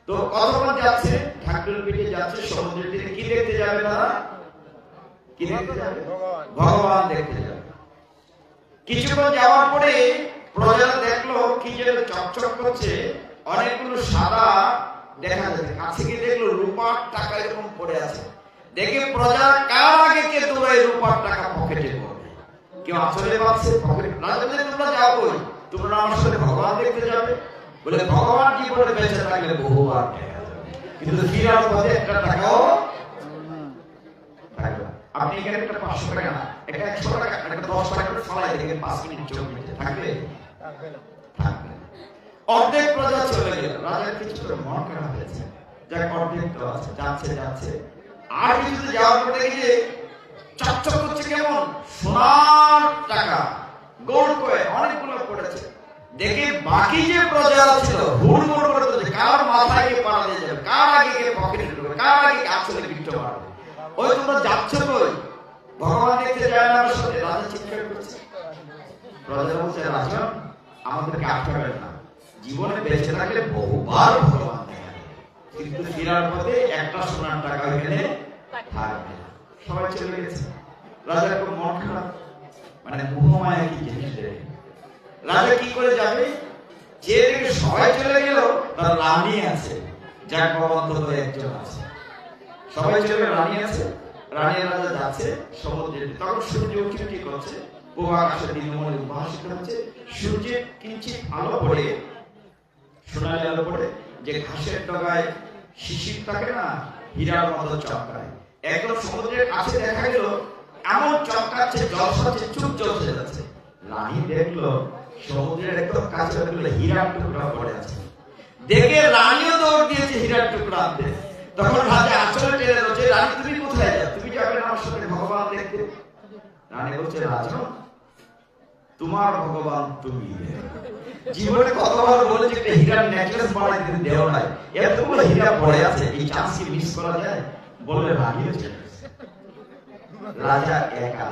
তো কতক্ষণ যাচ্ছে, ঢাকঢোল পিটিয়ে যাচ্ছে সমুদ্রের তীরে। কি দেখতে যাবে তারা? কি দেখতে যাবে? ভগবান দেখতে যাবে। কিছুক্ষণ যাওয়ার পরে প্রজারা দেখলো কি যেন চকচক করছে, অনেকগুলো সাদা দেখা যাচ্ছে। কাছে গিয়ে দেখলো রূপার টাকা এরকম পড়ে আছে। দেখে প্রজারা কার আগে কে দৌড়ায় রূপার টাকা পকেটে পড়বে, কেউ আসলে পাচ্ছে পকেটে। রাজা বলে তোমরা যাও কই? তোমরা আমার সাথে ভগবান দেখতে যাবে। বলে ভগবান কি করে বেঁচে থাকলে বহুবার দেখা যাবে, কিন্তু ফিরার পথে একটা টাকাও থাকবে। আপনি এখানে একটা 500 টাকা না, একটা 100 টাকা, একটা 10 টাকা করে ফলাই দেখেন 5 মিনিট 4 মিনিটে থাকবে? থাকবে। অর্ধেক প্রজা চলে গেল। রাজার কিছুটা মন খারাপ হয়েছে, যাক অর্ধেক তো আছে, যাচ্ছে যাচ্ছে। আর কিছুতে যাওয়ার পরে গিয়ে চকচক করছে কেমন, সোনার টাকা, গোল্ড কয়েন অনেকগুলো পড়েছে। দেখে বাকি যে প্রজারা ছিল হুড়মুড় করতে, কার মাথায় গিয়ে পাড়া দিয়ে যাবে, কার আগে গিয়ে পকেটে ঢুকবে, কার আগে আসলে বিট্টো মারবে। ওই তোমরা যাচ্ছ কই? ভগবান দেখতে যায় না আমার সাথে। রাজা চিৎকার করছে। প্রজা বলছে, রাজা আমাদেরকে আটকাবেন না, জীবনে বেঁচে থাকলে বহুবার ভগবান দেখা যাবে, কিন্তু ফেরার পথে একটা সোনার টাকা এখানে থাকবে না। সবাই চলে গেছে। রাজার খুব মন খারাপ, মানে মোহমায়া কি জিনিস দেখে। রাজা কি করে যাবে? যে দেখে সবাই চলে গেল, তার রানী আছে, যার অন্তত একজন আছে। সবাই চলে গেল, রানী আছে। রানী রাজা যাচ্ছে সমুদ্রে। তখন সূর্য উঠি করছে, পূর্ব আকাশে দিনমণি উদ্ভাসিত হচ্ছে। সূর্যের কিঞ্চিত আলো পড়ে, সোনালি আলো পড়ে, যে ঘাসের ডগায় শিশির থাকে না, হীরার মতো চমকায়। একদম সমুদ্রের কাছে দেখা গেল এমন চমকাচ্ছে, জলসাচ্ছে, চুপ জ্বলতে যাচ্ছে। রানী দেখলো সমুদ্রের একদম কাছে হীরার টুকরা পড়ে আছে। দেখে রানীও দৌড় দিয়েছে হীরার টুকরা আনতে। তখন রাজা আঁচলে টেনে ধরছে, রানী তুমি কোথায় যাও? তুমি যাবে না আমার সাথে ভগবান দেখতে? রানী বলছে, রাজা তোমার ভগবান তুমি। জীবনে কতবার বলেছে একটা হীরার নেকলেস বানাই দিতে দেও নাই, এতগুলো হীরা পড়ে আছে, এই চান্স কি মিস করা যায়? বলে রানীও চলে গেছে। রাজা একা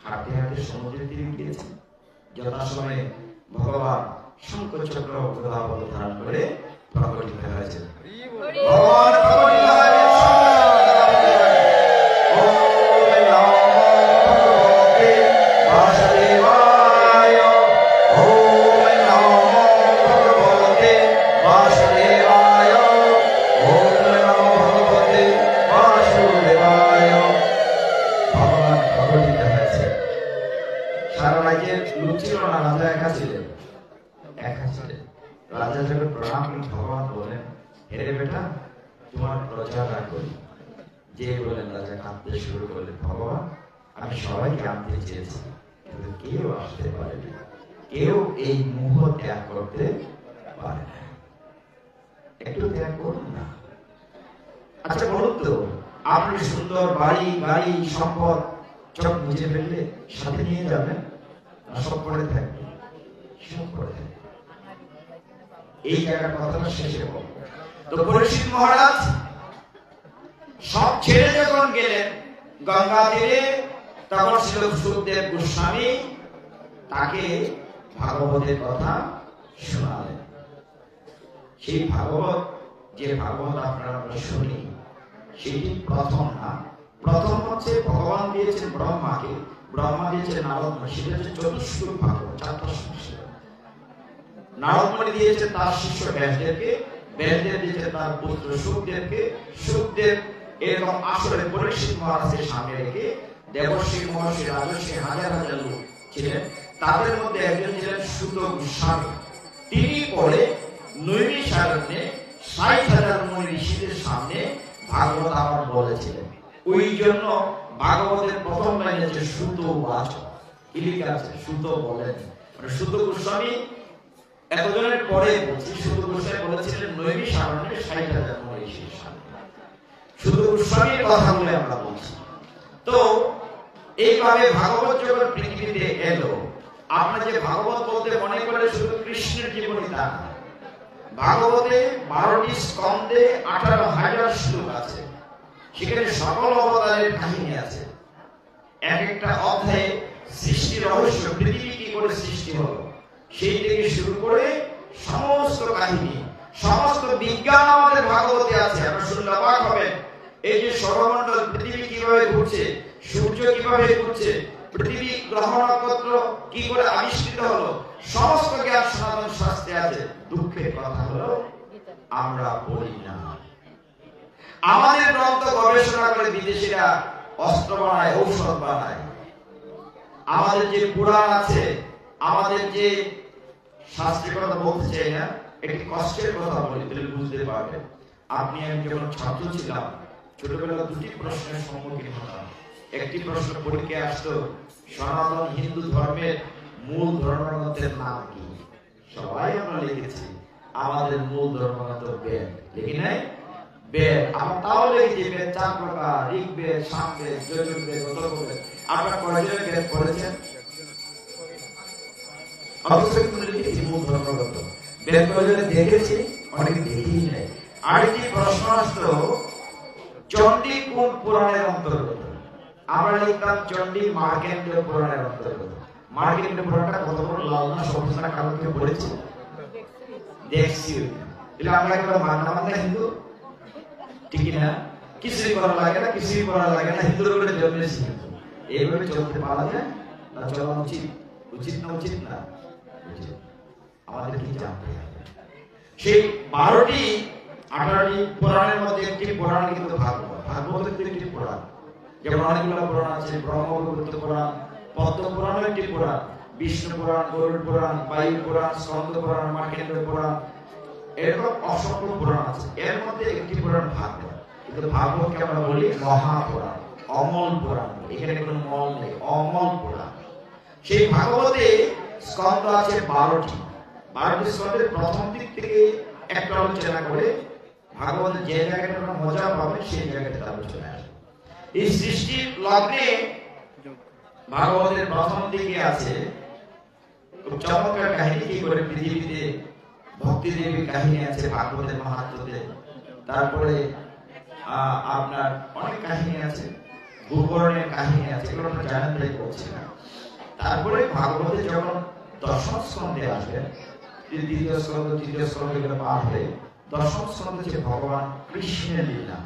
হাঁটতে হাঁটতে সমুদ্রের তীরে গিয়েছে। যথাসময়ে ভগবান শঙ্খ চক্র গদা ধারণ করে প্রকটিত হয়েছে। ভগবান প্রকটিত হয়েছে। সারা রাজ্যের লোক ছিল না, রাজা একা ছিলেন। রাজা যখন প্রণাম করে ভগবান বলেন, হেরে বেটা তোমার প্রজারা করি। যে বলেন রাজা কাঁদতে শুরু করলেন, ভগবান আমি সবাইকে আনতে চেয়েছি, কিন্তু কেউ আসতে পারেনি, কেউ এই মোহ ত্যাগ করতে পারে না। একটু ত্যাগ করুন না। আচ্ছা বলুন তো, আপনি সুন্দর বাড়ি গাড়ি সম্পদ সব বুঝে ফেললে সাথে নিয়ে যাবেন না সব পড়ে থাকবে? সব পড়ে থাকবে। এই জায়গার কথাটা শেষে বলব। তো পরীক্ষিত মহারাজ সব ছেড়ে যখন গেলেন গঙ্গা তীরে, তখন ছিল সুখদেব গোস্বামী তাকে ভাগবতের কথা শোনালেন। সেই ভাগবত, যে ভাগবত আপনারা শুনি, সেটি প্রথম না। প্রথম হচ্ছে ভগবান দিয়েছেন ব্রহ্মাকে, ব্রহ্মা দিয়েছেন নারদমণি, সেটা হচ্ছে চতুষ্কোণ ভাগবত, 4টা শিষ্য। নারদমণি দিয়েছে তার শিষ্য ব্যাসদেবকে, ব্যাসদেব দিয়েছে তার পুত্র সুখদেবকে, সুখদেব এরকম আসলে পরীক্ষিত মহারাজের সামনে রেখে দেবর্ষি মহর্ষি রাজর্ষি হাজার হাজার লোক ছিলেন, তাদের মধ্যে একজন ছিলেন সুত গোস্বামী। তিনি পরে নৈমিষারণ্যে 60,000 মুনি ঋষিদের সামনে ভাগবত আমার বলেছিলেন। ওই জন্য ভাগবতের প্রথম লাইন আছে সুত বাচ, কি লেখা আছে? সুত বলেন। মানে সুত গোস্বামী এতজনের পরে বলছি, সুত গোস্বামী বলেছিলেন নৈমিষারণ্যে 60,000 মুনি ঋষিদের সামনে। সুত গোস্বামীর কথা বলে আমরা বলছি। তো এইভাবে ভাগবত যখন পৃথিবীতে এলো, আমরা যে ভাগবত বলতে মনে করে শুধু কৃষ্ণের জীবনী তা না। ভাগবতে 12টি স্কন্ধে 18,000 শ্লোক আছে, সেখানে সকল অবতারের কাহিনী আছে। এক একটা অধ্যায়ে সৃষ্টির রহস্য, পৃথিবী কি করে সৃষ্টি হলো সেই থেকে শুরু করে সমস্ত কাহিনী, সমস্ত বিজ্ঞান আমাদের ভাগবতে আছে। আমরা শুনলে অবাক হবেন, এই যে সৌরমণ্ডল, পৃথিবী কিভাবে ঘুরছে, সূর্য কিভাবে ঘুরছে, পৃথিবী গ্রহ নক্ষত্র কি করে আবিষ্কৃত হলো, সমস্ত জ্ঞান সনাতন শাস্ত্রে আছে। দুঃখের কথা হলো আমরা পড়ি না। আমাদের গ্রন্থ গবেষণা করে বিদেশিরা অস্ত্র বানায়, ঔষধ বানায়। আমাদের যে পুরাণ আছে, আমাদের যে শাস্ত্রের কথা বলতে চাই না, একটি কষ্টের কথা বলি তাহলে বুঝতে পারবেন। আপনি আমি যখন ছাত্র ছিলাম, ছোটবেলা দুটি প্রশ্নের সম্মুখীন হতাম। একটি প্রশ্ন পরীক্ষায় আসতো, সনাতন হিন্দু ধর্মের মূল ধর্মগ্রন্থের নাম কি? সবাই আমরা লিখেছি আমাদের মূল ধর্মগ্রন্থ বেদ, লিখি নাই? বেদ। আমরা তাও লিখেছি বেদ 4 প্রকার, ঋগ্বেদ, সামবেদ, যজুর্বেদ, অথর্ববেদ। আপনারা কয়জন বেদ পড়েছেন? অবশ্যই তুমি লিখেছি মূল ধর্মগ্রন্থ। বেদ কয়জন দেখেছি? অনেকে দেখেই নাই। আরেকটি প্রশ্ন আসতো, চণ্ডী কোন পুরাণের অন্তর্গত? আমরা লিখতাম চণ্ডী মার্কেন্ডীয় পুরাণের অন্তর্গত। মার্কেন্ডীয় পুরাণটা কত বড় লাল না সবুজ না কালো থেকে পড়েছি? দেখছি। তাহলে আমরা একবার মান্না হিন্দু, ঠিক না? কিছুই করা লাগে না, কিছুই করা লাগে না, হিন্দুর করে জন্মেছি। এইভাবে চলতে পারা যায় না? চলা উচিত? উচিত না উচিত না? আমাদের কি জানতে হবে? সেই 12টি 18টি পুরাণের মধ্যে একটি পুরাণ কিন্তু ভাগবত। ভাগবত কিন্তু একটি পুরাণ। যেমন অনেকগুলো পুরাণ আছে, ব্রহ্মপুত্র পুরাণ, পদ্ম পুরাণ একটি পুরাণ, বিষ্ণু পুরাণ, গরুড় পুরাণ, বায়ু পুরাণ, স্কন্দ পুরাণ, মার্কেন্ডীয় পুরাণ, এরকম অসংখ্য পুরাণ আছে। এর মধ্যে একটি পুরাণ ভাগবত। কিন্তু ভাগবতকে আমরা বলি মহাপুরাণ, অমল পুরাণ। এখানে কোনো মল নেই, অমল পুরাণ। সেই ভাগবতে স্কন্দ আছে 12টি। 12টি স্কন্ধের প্রথম দিক থেকে একটা আলোচনা করে ভাগবতের যে জায়গাটা মজা পাবেন সেই জায়গাটা আলোচনা আসে। এই সৃষ্টির লগ্নে ভাগবতের প্রথম দিকে আছে খুব চমৎকার কাহিনী, কি করে পৃথিবীতে ভক্তি দেবীর কাহিনী আছে ভাগবতের মাহাত্ম্যতে। তারপরে আপনার অনেক কাহিনী আছে, গোকর্ণের কাহিনী আছে, এগুলো আপনারা জানেন তাই বলছি না। তারপরে ভাগবতে যখন দশম স্কন্ধে আসবে, দ্বিতীয় স্কন্ধ, তৃতীয় স্কন্ধ এগুলো পার হয়ে দশম স্কন্ধে হচ্ছে ভগবান কৃষ্ণের লীলা।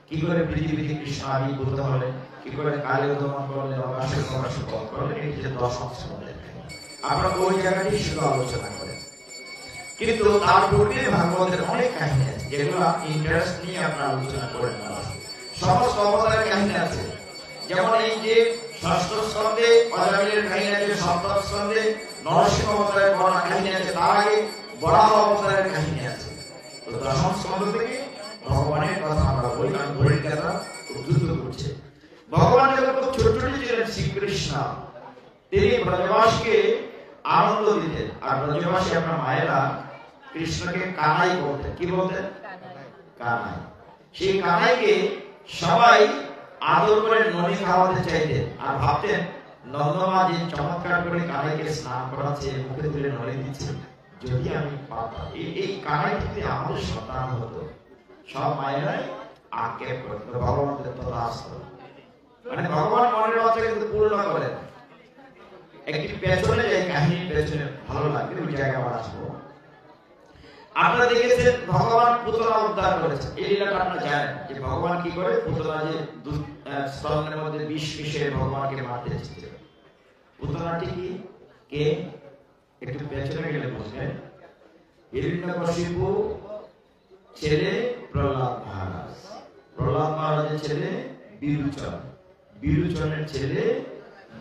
কি করে পৃথিবীতে কৃষ্ণ আবির্ভূত হলেন, কি করে কালে দমন করলেন, অকাশে প্রকাশ করলেন, এই যে দশম স্কন্ধে আমরা ওই জায়গাটি শুধু আলোচনা করেন। কিন্তু তার পূর্বে ভাগবতের অনেক কাহিনী আছে যেগুলো ইন্টারেস্ট নিয়ে আপনারা আলোচনা করেন না। সমস্ত অবতারের কাহিনী আছে, যেমন এই যে ষষ্ঠ স্কন্ধে অজামিলের কাহিনী আছে, সপ্তম স্কন্ধে নরসিংহ অবতারের বর্ণনা কাহিনী আছে, তার আগে বরাহ অবতারের কাহিনী আছে। তো দশম স্কন্ধ থেকে ভগবানের কথা আমরা বলি, কারণ ঘড়ির কাটা খুব দ্রুত করছে। ভগবান যখন খুব ছোট ছোট ছিলেন, শ্রীকৃষ্ণ তিনি ব্রজবাসকে আনন্দ দিতেন। আর ব্রজবাসী আপনার মায়েরা কৃষ্ণকে কানাই বলতেন। কি বলতেন? কানাই। সেই কানাইকে সবাই আদর করে ননি খাওয়াতে চাইতেন আর ভাবতেন নন্দমা যে চমৎকার করে কানাইকে স্নান করাচ্ছে, মুখে তুলে ননি দিচ্ছে, যদি আমি পারতাম এই কানাই যদি আমাদের সন্তান হতো। সব মায়েরাই আক্ষেপ করতো, ভগবানের তথা আসতো। মানে ভগবান মনের বাচ্চা কিন্তু পূর্ণ করেন। একটি পেছনে যে কাহিনী পেছনে ভালো লাগে, ওই জায়গায় আবার আসবো। আপনারা দেখেছেন ভগবান পুতনা উদ্ধার করেছেন, এই লীলাটা আপনারা জানেন যে ভগবান কি করে পুতনা যে স্তনের মধ্যে বিষ মিশিয়ে ভগবানকে মারতে চেয়েছিল। পুতনাটি কি কে একটু পেছনে গেলে বুঝবেন। হিরণ্যকশিপু ছেলে প্রহ্লাদ মহারাজ, প্রহ্লাদ মহারাজের ছেলে বিরুচন, বিরুচনের ছেলে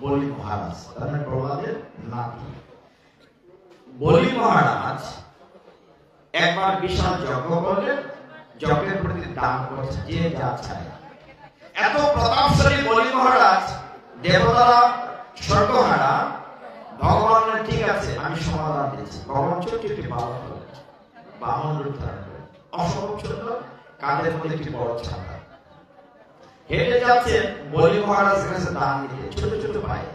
বলি মহারাজ, তার মানে প্রহ্লাদের নাতি। বলি মহারাজ একবার বিশাল যজ্ঞ করলেন, যজ্ঞের প্রতি দান করছে যে যা চায়। এত প্রতাপশালী বলি মহারাজ, দেবতারা স্বর্গহারা, ভগবানের ঠিক আছে আমি সমাধান দিচ্ছি। ভগবান ছোট্ট একটি বালক হলেন, বামন রূপ ধারণ করেন, অসম্ভব ছোট, কাঁধের মধ্যে একটি বড় ছাতা, হেঁটে যাচ্ছেন বলি মহারাজের কাছে দান নিতে, ছোট ছোট পায়ে।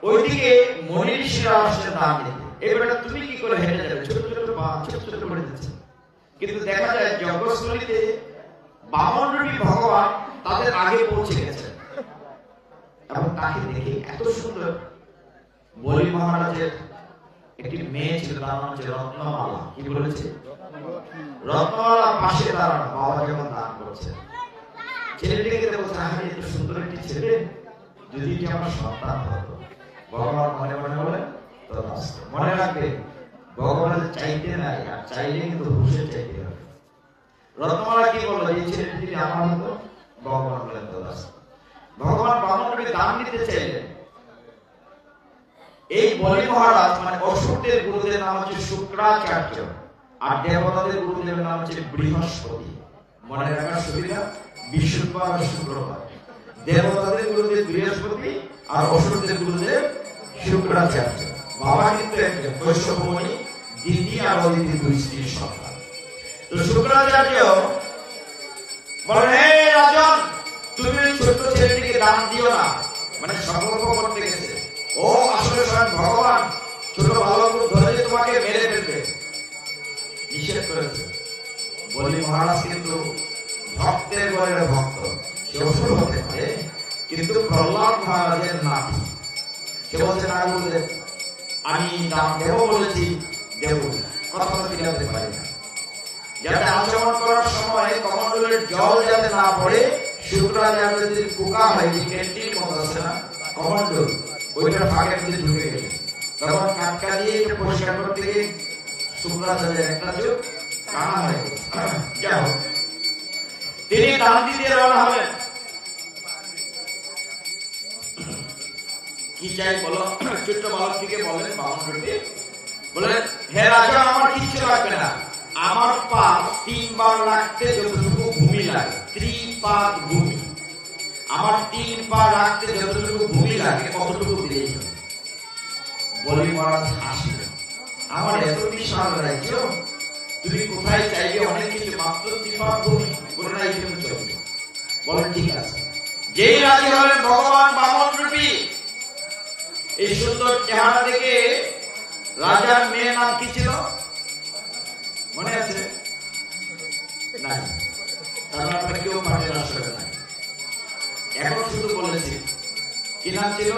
ওইদিকে মনি ঋষিরা আসছে দান নিতে। এবার তুমি কি করে হেঁটে যাবে, ছোট ছোট পা, ছোট ছোট করে দিচ্ছে। কিন্তু দেখা যায় যজ্ঞস্থলীতে বামন রূপী ভগবান তাদের আগে পৌঁছে গেছে, এবং তাকে দেখে এত সুন্দর। বলি মহারাজের একটি মেয়ে ছিল, তার নাম ছিল রত্নমালা। কি বলেছে? রত্নমালা পাশে দাঁড়ানো, বাবা যখন দান করছে, ছেলেটিকে বলছে আমি এত সুন্দর একটি ছেলে, যদি কি আমার সন্তান হতো। ভগবান মনে মনে বলেন তো মনে রাখবে, ভগবানের চাইতে নাই, আর চাইলে কিন্তু হুশে চাইতে হবে। রত্নমালা কি বললো, এই ছেলেটি যদি আমার হতো, ভগবান বলেন তো ভগবান বামনকে দান নিতে চাইলেন। এই বলি মহারাজ মানে অসুরদের গুরুদেবের নাম হচ্ছে শুক্রাচার্য, আর দেবতাদের গুরুদেবের নাম হচ্ছে বৃহস্পতি। মনে রাখার সুবিধা, বৃহস্পতিবার আর শুক্রবার। দেবতাদের গুরুদেব বৃহস্পতি আর অসুরদের গুরুদেব শুক্রাচার্য। বাবা কিন্তু একজন বৈষ্ণবমণি, দিদি আর অদিতি দুই স্ত্রীর সন্তান। তো শুক্রাচার্য বলেন, হে রাজন, তুমি ছোট্ট ছেলেটিকে দান দিও না। মানে সংকল্প করতে গেছে, ও আসলে স্বয়ং ভগবান ছোট বালক ধরে তোমাকে মেরে ফেলবে, নিষেধ করেছে। বলি মহারাজ কিন্তু ভক্তের ঘরের ভক্ত, সে অসুর হতে পারে, কিন্তু প্রহ্লাদ মহারাজের নাতি। সে বলছে না গুরুদেব, আমি দাম দেব বলেছি, দেব কথা ফিরাতে পারি না। যাতে আচরণ করার সময় কমণ্ডলের জল যাতে না পড়ে, শুক্রাচার্য যদি পোকা হয়, যে ক্যান্টিন মতো আছে না কমণ্ডল, ওইটার ফাঁকের মধ্যে ঢুকে গেছে। তখন কাটকা দিয়ে এটা পরিষ্কার করতে গিয়ে শুক্রাচার্যের একটা চোখ কানা হয়ে গেছে। যাই হোক, তিনি দান দিতে রওনা হলেন। কি চাই বলো, ছোট্ট বালকটিকে বলেন বামন রূপে, বলেন হে রাজা, আমার কিচ্ছু লাগবে না, আমার পা 3 বার রাখতে যতটুকু ভূমি লাগে, ত্রিপাদ ভূমি, আমার 3 পা রাখতে যতটুকু ভূমি লাগে কতটুকু দিলেই হবে। বলি মহারাজ হাসিলেন, আমার এত বিশাল রাজ্য, তুমি কোথায় চাইবে অনেক কিছু, মাত্র 3 পা ভূমি, কোথায় তুমি চলবে। বলেন ঠিক আছে। যেই রাজি হলেন ভগবান বামন রূপী, এই সুন্দর চেহারা দেখে রাজার মেয়ের নাম কি ছিল মনে আছে? নাই, তার নামটা কেউ পাঠে আসলে নাই, এখন শুধু বলেছি। কি নাম ছিল?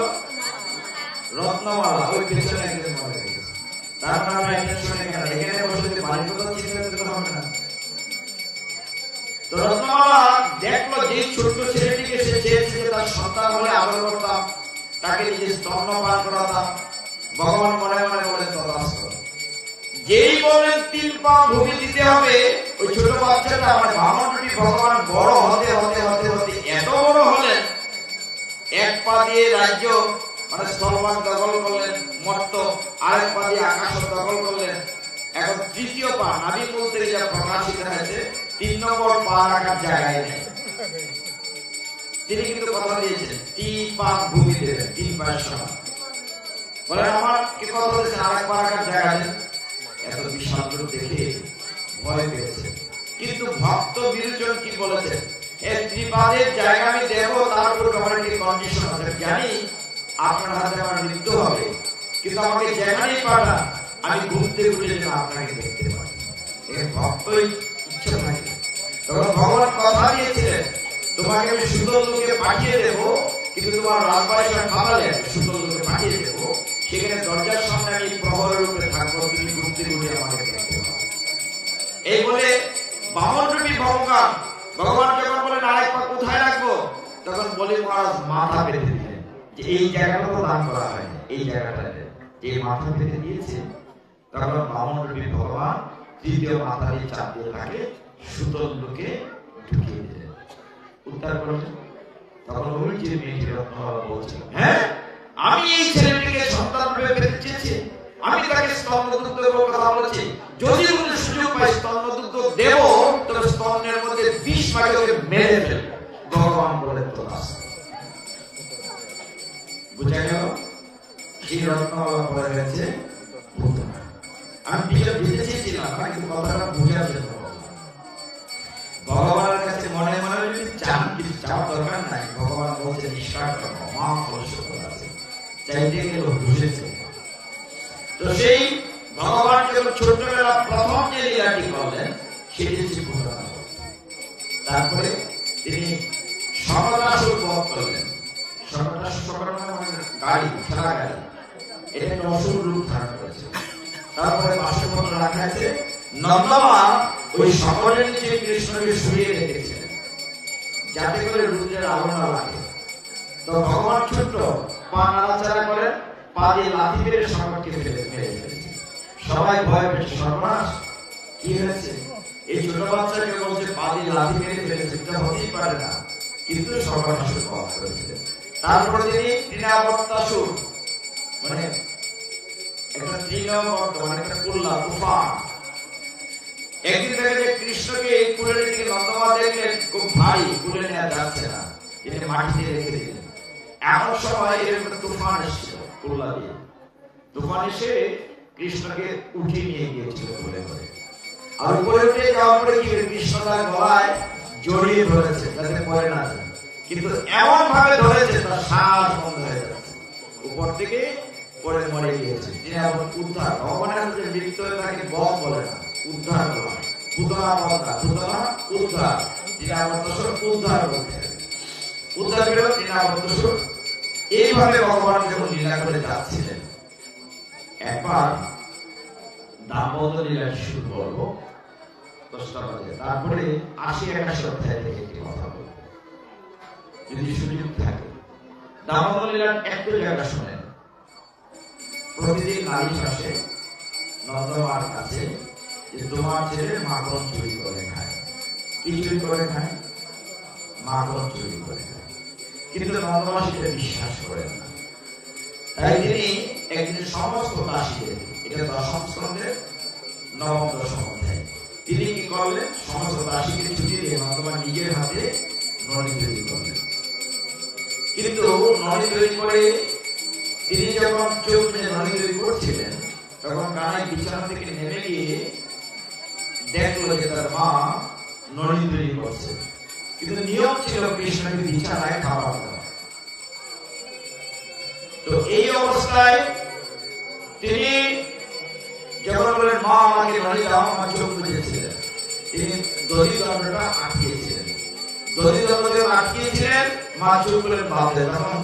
রত্নমালা। ওই পেছনে একজন মনে গেছে, তার নাম একজন শুনে কেন, এখানে বসে বাড়ি কথা চিন্তা করতে হবে না। তো রত্নমালা দেখলো যে ছোট্ট ছেলেটিকে সে চেয়েছে তার সন্তান হলে আদর করতাম, তাকে নিজে স্তন্যপান করাতাম। ভগবান মনে মনে বলেন তথাস্তু। যেই বলেন 3 পা ভূমি দিতে হবে, ওই ছোট বাচ্চাটা আমার বামন রূপী ভগবান বড় হতে হতে হতে হতে এত বড় হলেন, 1 পা দিয়ে রাজ্য মানে স্থলভাগ দখল করলেন, মর্ত, আরেক পা দিয়ে আকাশ দখল করলেন। এখন 3য় পা নাভি মূল থেকে যা প্রকাশিত হয়েছে, 3 নম্বর পা রাখার জায়গায় নেই। তিনি কিন্তু কথা দিয়েছেন 3 পা ভূমি দেবেন, 3 পায়ের সমান। বলে আমার কি কথা বলেছেন, আরেক পা রাখার জায়গা নেই। এত বিশাল রূপ দেখে ভয় পেয়েছে, কিন্তু ভক্ত বিরোচন কি বলেছেন, এই ত্রিপাদের জায়গা আমি দেব, তার উপর আমার একটি কন্ডিশন আছে। জানি আপনার হাতে আমার মৃত্যু হবে, কিন্তু আমাকে যেখানেই পাঠান আমি ঘুরতে ঘুরে যেন আপনাকে দেখতে পাই। ভক্তই ইচ্ছা থাকে। তখন ভগবান কথা দিয়েছিলেন তোমাকে আমি সুন্দর লোকে পাঠিয়ে দেবো, কিন্তু তোমার রাজবাড়ির খাবারে সুন্দর লোকে পাঠিয়ে দেবো, সেখানে দরজার সামনে আমি প্রহরের উপরে থাকবো, তুমি ঘুরতে ঘুরে আমাকে দেখতে পাবো। এই বলে বামন রূপী ভগবান যখন বলেন আরেক পা কোথায় রাখবো, তখন বলি মহারাজ মাথা পেতে দিলেন, যে এই জায়গাটা তো দান করা হয়, এই জায়গাটাতে যে মাথা পেতে দিয়েছে, তখন বামন রূপী ভগবান তৃতীয় মাথা দিয়ে চাপ দিয়ে তাকে সুতোর লোকে ঢুকিয়ে দিলেন, উদ্ধার করলেন। তখন ওই যে মেয়েটি রত্নবালা বলছে, হ্যাঁ আমি এই ছেলেটিকে সন্তান রূপে পেতে চেয়েছি, আমি তাকে স্তন্যদুগ্ধ দেবো কথা বলেছি, যদি কোনো সুযোগ পাই স্তন্যদুগ্ধ দেব, তবে স্তন্যের মধ্যে 20 ভাগে ওকে মেরে ফেলবো। ভগবান বলেন তো বুঝা গেল? সেই রত্নবালা বলে গেছে পুতনা। আমি বিষয় দিতে চেয়েছিলাম না, কিন্তু কথাটা বুঝার জন্য ভগবানের কাছে মনে মনে যদি চান, কিছু চাওয়ার দরকার নাই। ভগবান বলছে নিষ্কার কর্ম মা ফলস্বরূপ আছে, চাইতে গেলে বুঝেছে। তো সেই ভগবান যখন ছোটবেলা প্রথম যে লীলাটি করলেন, সেটি হচ্ছে পুতনা। তারপরে তিনি সকটাসুর বধ করলেন। সকটাসুর মানে গাড়ি, খেলা গাড়ি, এটা একটা অসুর রূপ ধারণ করেছে। তারপরে বাসপত্র রাখা আছে, নন্দমা ওই সকলের নিচে কৃষ্ণকে শুয়ে রেখেছিলেন, যাতে করে রুদ্রের আলো না লাগে। তো ভগবান ছোট্ট পা নাড়াচাড়া করেন, পা দিয়ে লাথি মেরে সকলকে মেরে ফেলেছে। সবাই ভয় পেয়েছে, সর্বনাশ কি হয়েছে? এই ছোট বাচ্চাকে বলছে পা দিয়ে লাথি মেরে ফেলেছে, এটা হতেই পারে না, কিন্তু সর্বনাশের বধ করেছিলেন। তারপরে তিনি তৃণাবর্তাসুর, মানে একটা তৃণবর্ত মানে একটা কুল্লা তুফান। একদিন দেখে যে কৃষ্ণকে এই কুলের দিকে নন্দমা দেখলেন খুব ভারী, কুলে নেওয়া যাচ্ছে না, এটাকে মাটিতে রেখে দিলেন। এমন সময় এরকম তুফান এসেছিল, কুল্লা দিয়ে তুফান এসে কৃষ্ণকে উঠিয়ে নিয়ে গিয়েছিল কুলে করে। আর উপরে উঠে যাওয়ার পরে কি কৃষ্ণ তার গলায় জড়িয়ে ধরেছে যাতে পড়ে না যায়, কিন্তু এমন ভাবে ধরেছে তার শ্বাস বন্ধ হয়ে যাচ্ছে, উপর থেকে পড়ে মরে গিয়েছে। তিনি আবার উদ্ধার, ভগবানের যে মৃত্যু তাকে বধ বলে না, উদ্ধার বলা হয়। পুতনা বধা, পুতনা উদ্ধার, তিনি আবার উদ্ধার বলতে উদ্ধার পেল তিনি আবার। এইভাবে ভগবান যখন লীলা করে যাচ্ছিলেন, একবার দামোদর লীলা শুরু করবো 10টা বাজে, তারপরে 80-81 অধ্যায় থেকে একটি কথা বলবো যদি সুযোগ থাকে। দামোদর লীলার একটু জায়গা শোনেন। প্রতিদিন নারী আসে নন্দমার কাছে যে তোমার ছেলে মাখন চুরি করে খায়। কি চুরি করে খায়? মাখন চুরি করে খায়। কিন্তু নন্দমা সেটা বিশ্বাস করেন না। তাই তিনি একদিন সমস্ত দাসীদের, এটা 10ম স্কন্ধের 9ম-10ম অধ্যায়, তিনি কি করলেন? সমস্ত দাসীকে ছুটি দিয়ে নন্দমা নিজের হাতে নড়ি তৈরি করলেন। কিন্তু নড়ি তৈরি করে তিনি যখন চোখ নিয়ে নড়ি তৈরি করছিলেন, তখন কানাই বিছানা থেকে নেমে গিয়ে দেখলো যে তার মা নড়ি তৈরি করছে। কিন্তু নিয়ম ছিল কৃষ্ণকে বিছানায় খাবার দেওয়া। তো এই অবস্থায় তিনি যখন বলেন মা আমাকে নড়ি দাও, আমার চোখ বুঝেছিলেন, তিনি দধি দণ্ডটা আটকিয়েছিলেন। দধি দণ্ড আটকিয়েছিলেন, মা চোখ বলেন বাঁধে, তখন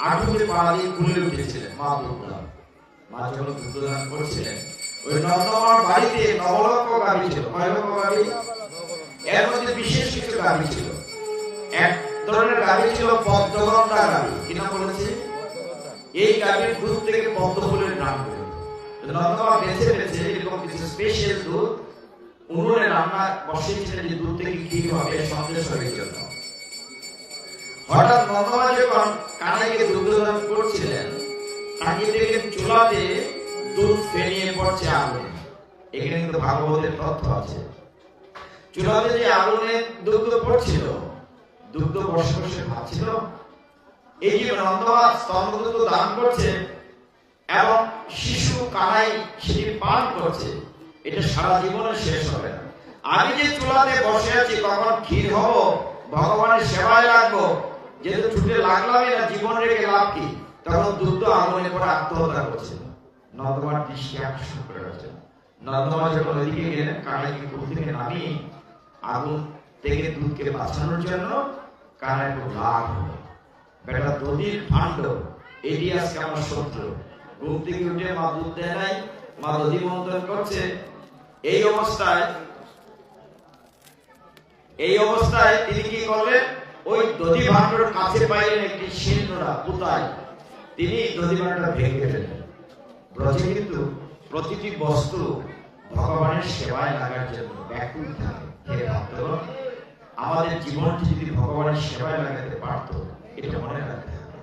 আটুতে পা দিয়ে খুলে উঠেছিলেন মা দুর্গা। মা যখন দুগ্ধদান করছিলেন, ওই নন্দমার বাড়িতে 9 লক্ষ গাভী ছিল। কয় লক্ষ গাভী? এর মধ্যে বিশেষ কিছু গাভী ছিল। এক ধরনের গাভী ছিল পদ্মগন্ধা গাভী। কি নাম বলেছে? এই গাভীর দুধ থেকে পদ্ম ফুলের নাম করে নন্দমা বেছে বেছে এরকম কিছু স্পেশাল দুধ উনুনে রান্না বসিয়েছিলেন, যে দুধ থেকে কি হবে সন্দেশ হওয়ার জন্য। হঠাৎ নন্দমা যখন কানাইকে দুগ্ধদান করছিলেন, তাকে দেখে চুলাতে দুধ ফেলিয়ে পড়ছে আগুনে। এখানে কিন্তু ভাগবতের তথ্য আছে। চুলাতে যে আগুনে দুগ্ধ পড়ছিল, দুগ্ধ বসে বসে ভাবছিল এই যে নন্দমা স্তন্যদুগ্ধ দান করছে এবং শিশু কানাই সেটি পান করছে, এটা সারা জীবনে শেষ হবে না। আমি যে চুলাতে বসে আছি, কখন ক্ষীর হব, ভগবানের সেবায় লাগবো, যেহেতু ছুটে লাগলামই না, জীবন রেখে লাভ কি? তখন দুগ্ধ আগুনে পড়ে আত্মহত্যা করছে। নন্দমার দৃষ্টি আকর্ষণ করে গেছে। নন্দমা যখন ওইদিকে গেলেন, কানাইকে কুল থেকে নামিয়ে আগুন থেকে দুধকে বাঁচানোর জন্য কানে খুব রাগ হলো। বেটা দধির ভাণ্ড, এটি আজকে আমার শত্রু। ঘুম থেকে উঠে মা দুধ দেয় নাই, মা দধি মন্থন করছে। এই অবস্থায় তিনি কি করলেন? ওই দধি ভাণ্ডর কাছে পাইলেন একটি শিলনোড়া পুতাই, তিনি দধি ভাণ্ডটা ভেঙে ফেললেন। ব্রজে কিন্তু প্রতিটি বস্তু ভগবানের সেবায় লাগার জন্য ব্যাকুল থাকে। হে ভক্তগণ, আমাদের জীবনটি যদি ভগবানের সেবায় লাগাতে পারত, এটা মনে রাখতে হবে।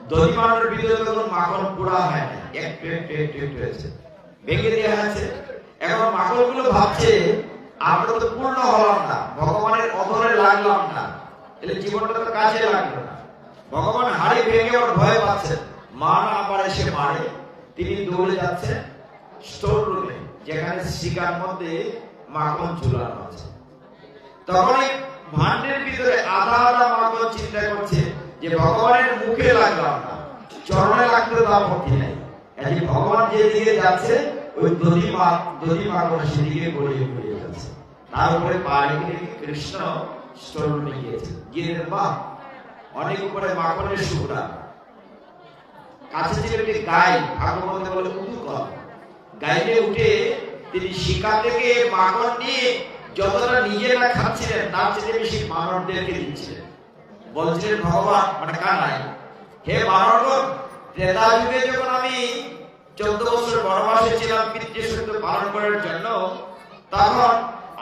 দধি ভাণ্ডের ভিতরে তখন মাখন পোড়া হয় না, একটু একটু একটু একটু হয়েছে, ভেঙে দেওয়া আছে। এখন মাখনগুলো ভাবছে আমরা তো পূর্ণ হলাম না, ভগবানের অধরে লাগলাম না, তাহলে জীবনটা তো কাজে লাগলো না। ভগবান হাড়ি ভেঙে ওর ভয় পাচ্ছেন, মা না আবার এসে মারে। তিনি দৌড়ে যাচ্ছেন স্টোর রুমে, যেখানে শিকার মধ্যে মাখন ঝুলানো আছে। তখন এই ভাণ্ডের ভিতরে আধা আধা মাখন চিন্তা করছে যে ভগবানের মুখে লাগলাম না, চরণে লাগতে তো আপত্তি নাই। এই ভগবান যেদিকে যাচ্ছে ওই দধি মাখন সেদিকে গড়িয়ে গড়িয়ে যাচ্ছে। তারপরে পায়ে কৃষ্ণ স্টোর রুমে গিয়েছে, গিয়ে মা অনেক উপরে মাখনের সুরা, কাছে ছিল একটি গাই, ভাগবতে বলে উদুকল। গাইতে উঠে তিনি শিকা থেকে মাখন নিয়ে যতটা নিজেরা খাচ্ছিলেন তার চেয়ে বেশি মানবদেরকে দিচ্ছিলেন। বলছিলেন ভগবান মানে কানাই, হে মানবগণ, ত্রেতা যুগে যখন আমি 14 বছর বনবাসে ছিলাম পিতৃসত্য পালন করার জন্য, তখন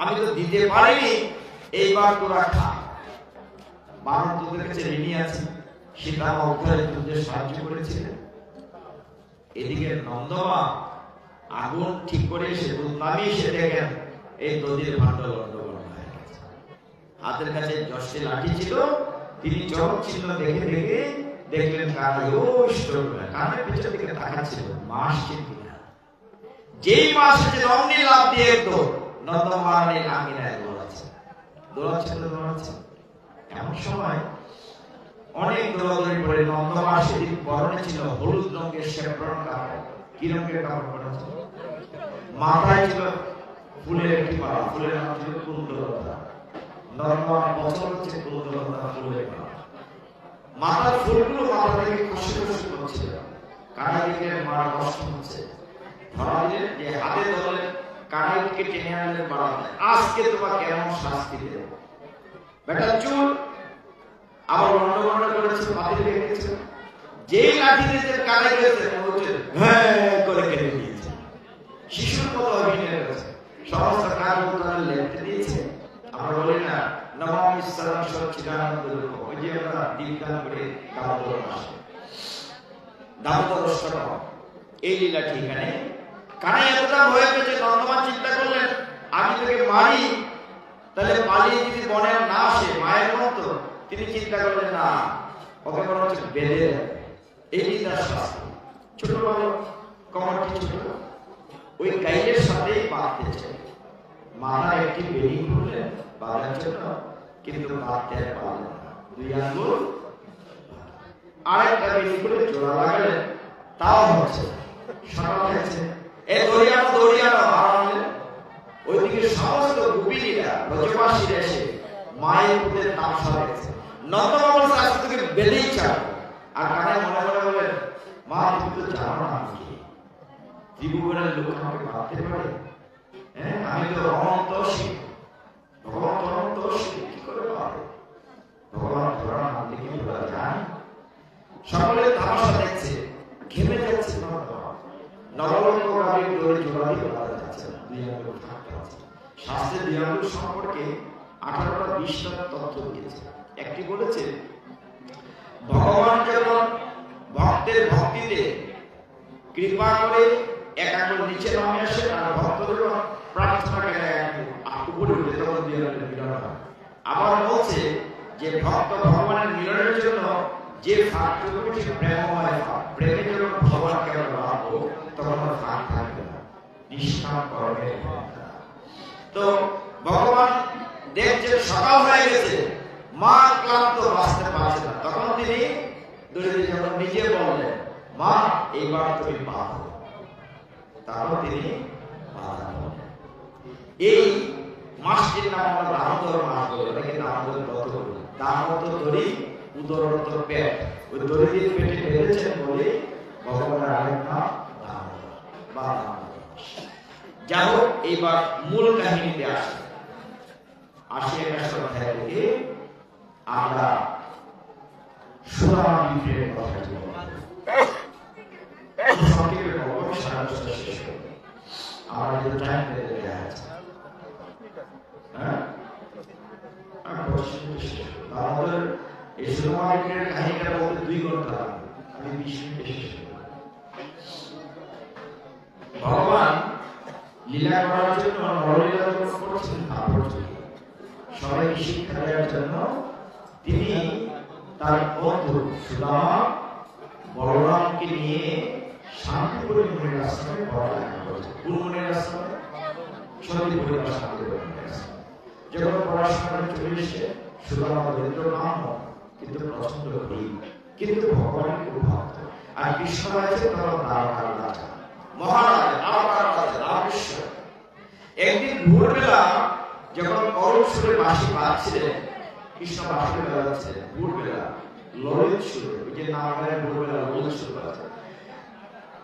আমি তো দিতে পারিনি, এইবার তোরা খা। বানর তোদের কাছে ঋণী আছে, সীতামা উদ্ধারে তোদের সাহায্য করেছিলেন। এদিকে নন্দমা আগুন ঠিক করে এসে দুধ নামিয়ে এসে দেখেন এই দধির ভাণ্ড লণ্ডভণ্ড হয়ে গেছে। হাতের কাছে 10টি লাঠি ছিল, তিনি চরম চিহ্ন দেখে দেখে দেখলেন কানাই ও স্টোর কানের পিছন দিকে তাকাচ্ছিল, মাস চিন্তা। যেই মাস যে অমনি লাভ দিয়ে একদম নন্দমানের আঙিনায় দৌড়াচ্ছে। এমন সময় অনেক দৌড়াদৌড়ি পরে নন্দমা সেদিন পরনে ছিল হলুদ রঙের শেফরন কাপড়। কি রঙের কাপড় পরা ছিল? মাথায় ছিল ফুলের একটি মালা, ফুলের নাম ছিল কুন্দলতা। নন্দমা বছর হচ্ছে কুন্দলতা ফুলের মালা। মাথার ফুলগুলো মাথা থেকে খসে খসে পড়ছিল। কানাইকে মারা কষ্ট হচ্ছে, ধরা দিলেন যে হাতে ধরলেন, কানাইকে টেনে আনলেন বাড়াতে, আজকে তোমাকে কেমন শাস্তি দেব। বেটা চুল আবার লন্ডভন্ড করেছে, পাতিল রেখেছে, যেই লাঠি দিয়ে কানাই গেছে হ্যাঁ করে কেটে দিয়েছে। শিশুর মতো অভিনয় করেছে, সমস্ত কাজ তাদের লেখতে দিয়েছে। আমরা বলি না নমামি সরম সচ্চিদানন্দ রূপ, ওই যে আমরা দীপদান করে দামোদর মাসে দামোদর অষ্টম, এই লীলা ঠিকানে কানাই এতটা ভয় পেয়েছে। নন্দমা চিন্তা করলেন আমি তোকে মারি, তাহলে পালিয়ে যদি বনে না আসে মায়ের মতো, তিনি চিন্তা করলেন না, ওকে মনে হচ্ছে বেঁধে এই তার শাস্তি। ছোট বড় কমরটি ছোট, ওই গাইডের সাথেই বাঁধতেছে। মাথা একটি বেড়ি খুললেন বাঁধার জন্য, কিন্তু বাঁধতে পারলেন না। 2 আঙ্গুল আরেকটা বেড়ি করে জোড়া লাগালেন, তাও হচ্ছে সকাল হয়েছে। এই দড়িয়ানো আনলেন। ওইদিকে সমস্ত গোপিনীরা ব্রজবাসীরা এসে মায়ের পুতের তামসা দেখছে। নন্দমা বলছে আজ থেকে বেঁধেই ছাড়ো। আর কানাই মনে মনে বলেন, মা তুমি তো জানো না আমি কি, ত্রিভুবনের লোক আমাকে ভাবতে পারে? হ্যাঁ, আমি তো অনন্ত শিব, ভগবান অনন্ত শিব, কি করে পারে? ভগবান ধরা নাম থেকে বলা যায়। সকলে তামাশা দেখছে, ঘেমে যাচ্ছে নন্দমা। নবলঙ্কগামী দড়ি জোড়া দিয়ে বাঁধা যাচ্ছে না, 2 আঙ্গুল থাকতে আছে। শাস্ত্রের 2 আঙ্গুল সম্পর্কে 18টা 20টা তথ্য দিয়েছে। একটি বলেছে ভগবান যখন ভক্তের ভক্তিতে কৃপা করে 1 আঙ্গুল নিচে নামে আসে, আর ভক্ত যখন প্রার্থনা করে 1 আঙ্গুল উপরে উঠে তখন 2 আঙ্গুল মিলন হয়। আবার বলছে যে ভক্ত ভগবানের মিলনের জন্য যে ফাঁকটুকু প্রেমময় ফাঁক, প্রেমে যখন ভগবানকে আমরা ভাববো তখন আর ফাঁক থাকবে না, নিষ্কাম কর্মে। তো ভগবান দেখছেন সকাল হয়ে গেছে, মা ক্লান্ত, বাঁচতে পারছে না। তখন তিনি দড়ি যখন নিজে বললেন, মা এইবার তুমি বাঁধো, তারপর তিনি বাঁধা। এই মাসটির নাম আমরা দামোদর মাস বলি, এটাকে দামোদর ব্রত বলি। দামত দড়ি উদরত পেট, ওই দড়ি দিয়ে পেটে বেঁধেছেন বলে ভগবানের আরেক নাম দামোদর বা দামোদর। যাই হোক, এইবার মূল কাহিনীতে আসি একটা অধ্যায় থেকে আমরা সুদামা বিগ্রহের কথা বলব। সংক্ষেপে বলব, সারা বছর শেষ করব। আমার যে টাইম বেঁধে দেওয়া আছে, আমাদের এই সুদামা বিগ্রহের কাহিনীটা বলতে 2 ঘন্টা লাগবে, আমি 20 মিনিটে শেষ করব। ভগবান লীলা করার জন্য নরলীলা করছেন না, সবাইকে শিক্ষা দেওয়ার জন্য তিনি তার বন্ধু সুদামা বলরামকে নিয়ে শান্তিপুরের মুনির আশ্রমে পড়ালেখা করেছেন। কোন মুনির আশ্রমে? শান্তিপুরের শান্তিপুরের মুনির আশ্রমে। যখন পড়াশোনা করে চলে এসে সুদামা দরিদ্র নাম, কিন্তু প্রচন্ড গরিব, কিন্তু ভগবানের খুব ভক্ত। আর কৃষ্ণ আছে তখন দ্বারকার রাজা, মহারাজ, দ্বারকার রাজা রামেশ্বর। একদিন ভোরবেলা যখন করুণ সুরে বাঁশি বাজছিলেন, কৃষ্ণ বাঁশি বাজাচ্ছে ভোরবেলা ললিত সুরে, ওই যে নাম হয় ভোরবেলা ললিত সুর বাজছে।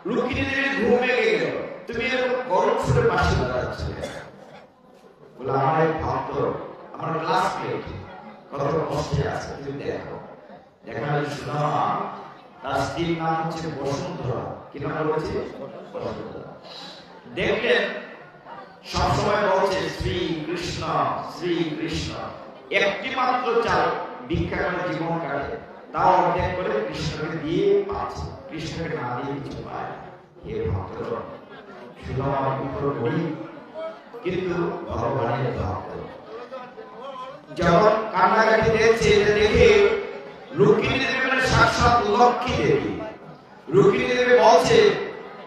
রুক্মিণী দেবী ঘুম ভেঙে গেল, তুমি এরকম করুণ সুরে বাঁশি বাজাচ্ছ? বলে আমার এক ভক্ত, আমার ক্লাসমেট কত কষ্টে আছে, তুমি দেখো। দেখা যায় সুদামা, তার স্ত্রীর নাম হচ্ছে বসুন্ধরা। কি নাম বলেছে? বসুন্ধরা। দেখলেন সবসময় বলছে শ্রী কৃষ্ণ শ্রী কৃষ্ণ, একটি মাত্র চাল ভিক্ষা করে জীবন কাটে, তাও অর্ধেক করে কৃষ্ণকে দিয়ে পাচ্ছে, কৃষ্ণকে না দিয়ে কিছু পায়। হে ভক্তগণ, সুদামা বিপ্র গরিব, কিন্তু ভগবানের ভক্ত। যখন কান্নাকাটি দেখছে, এটা দেখে রুক্মিণী দেবী মানে সাক্ষাৎ লক্ষ্মী দেবী। রুক্মিণী দেবী বলছে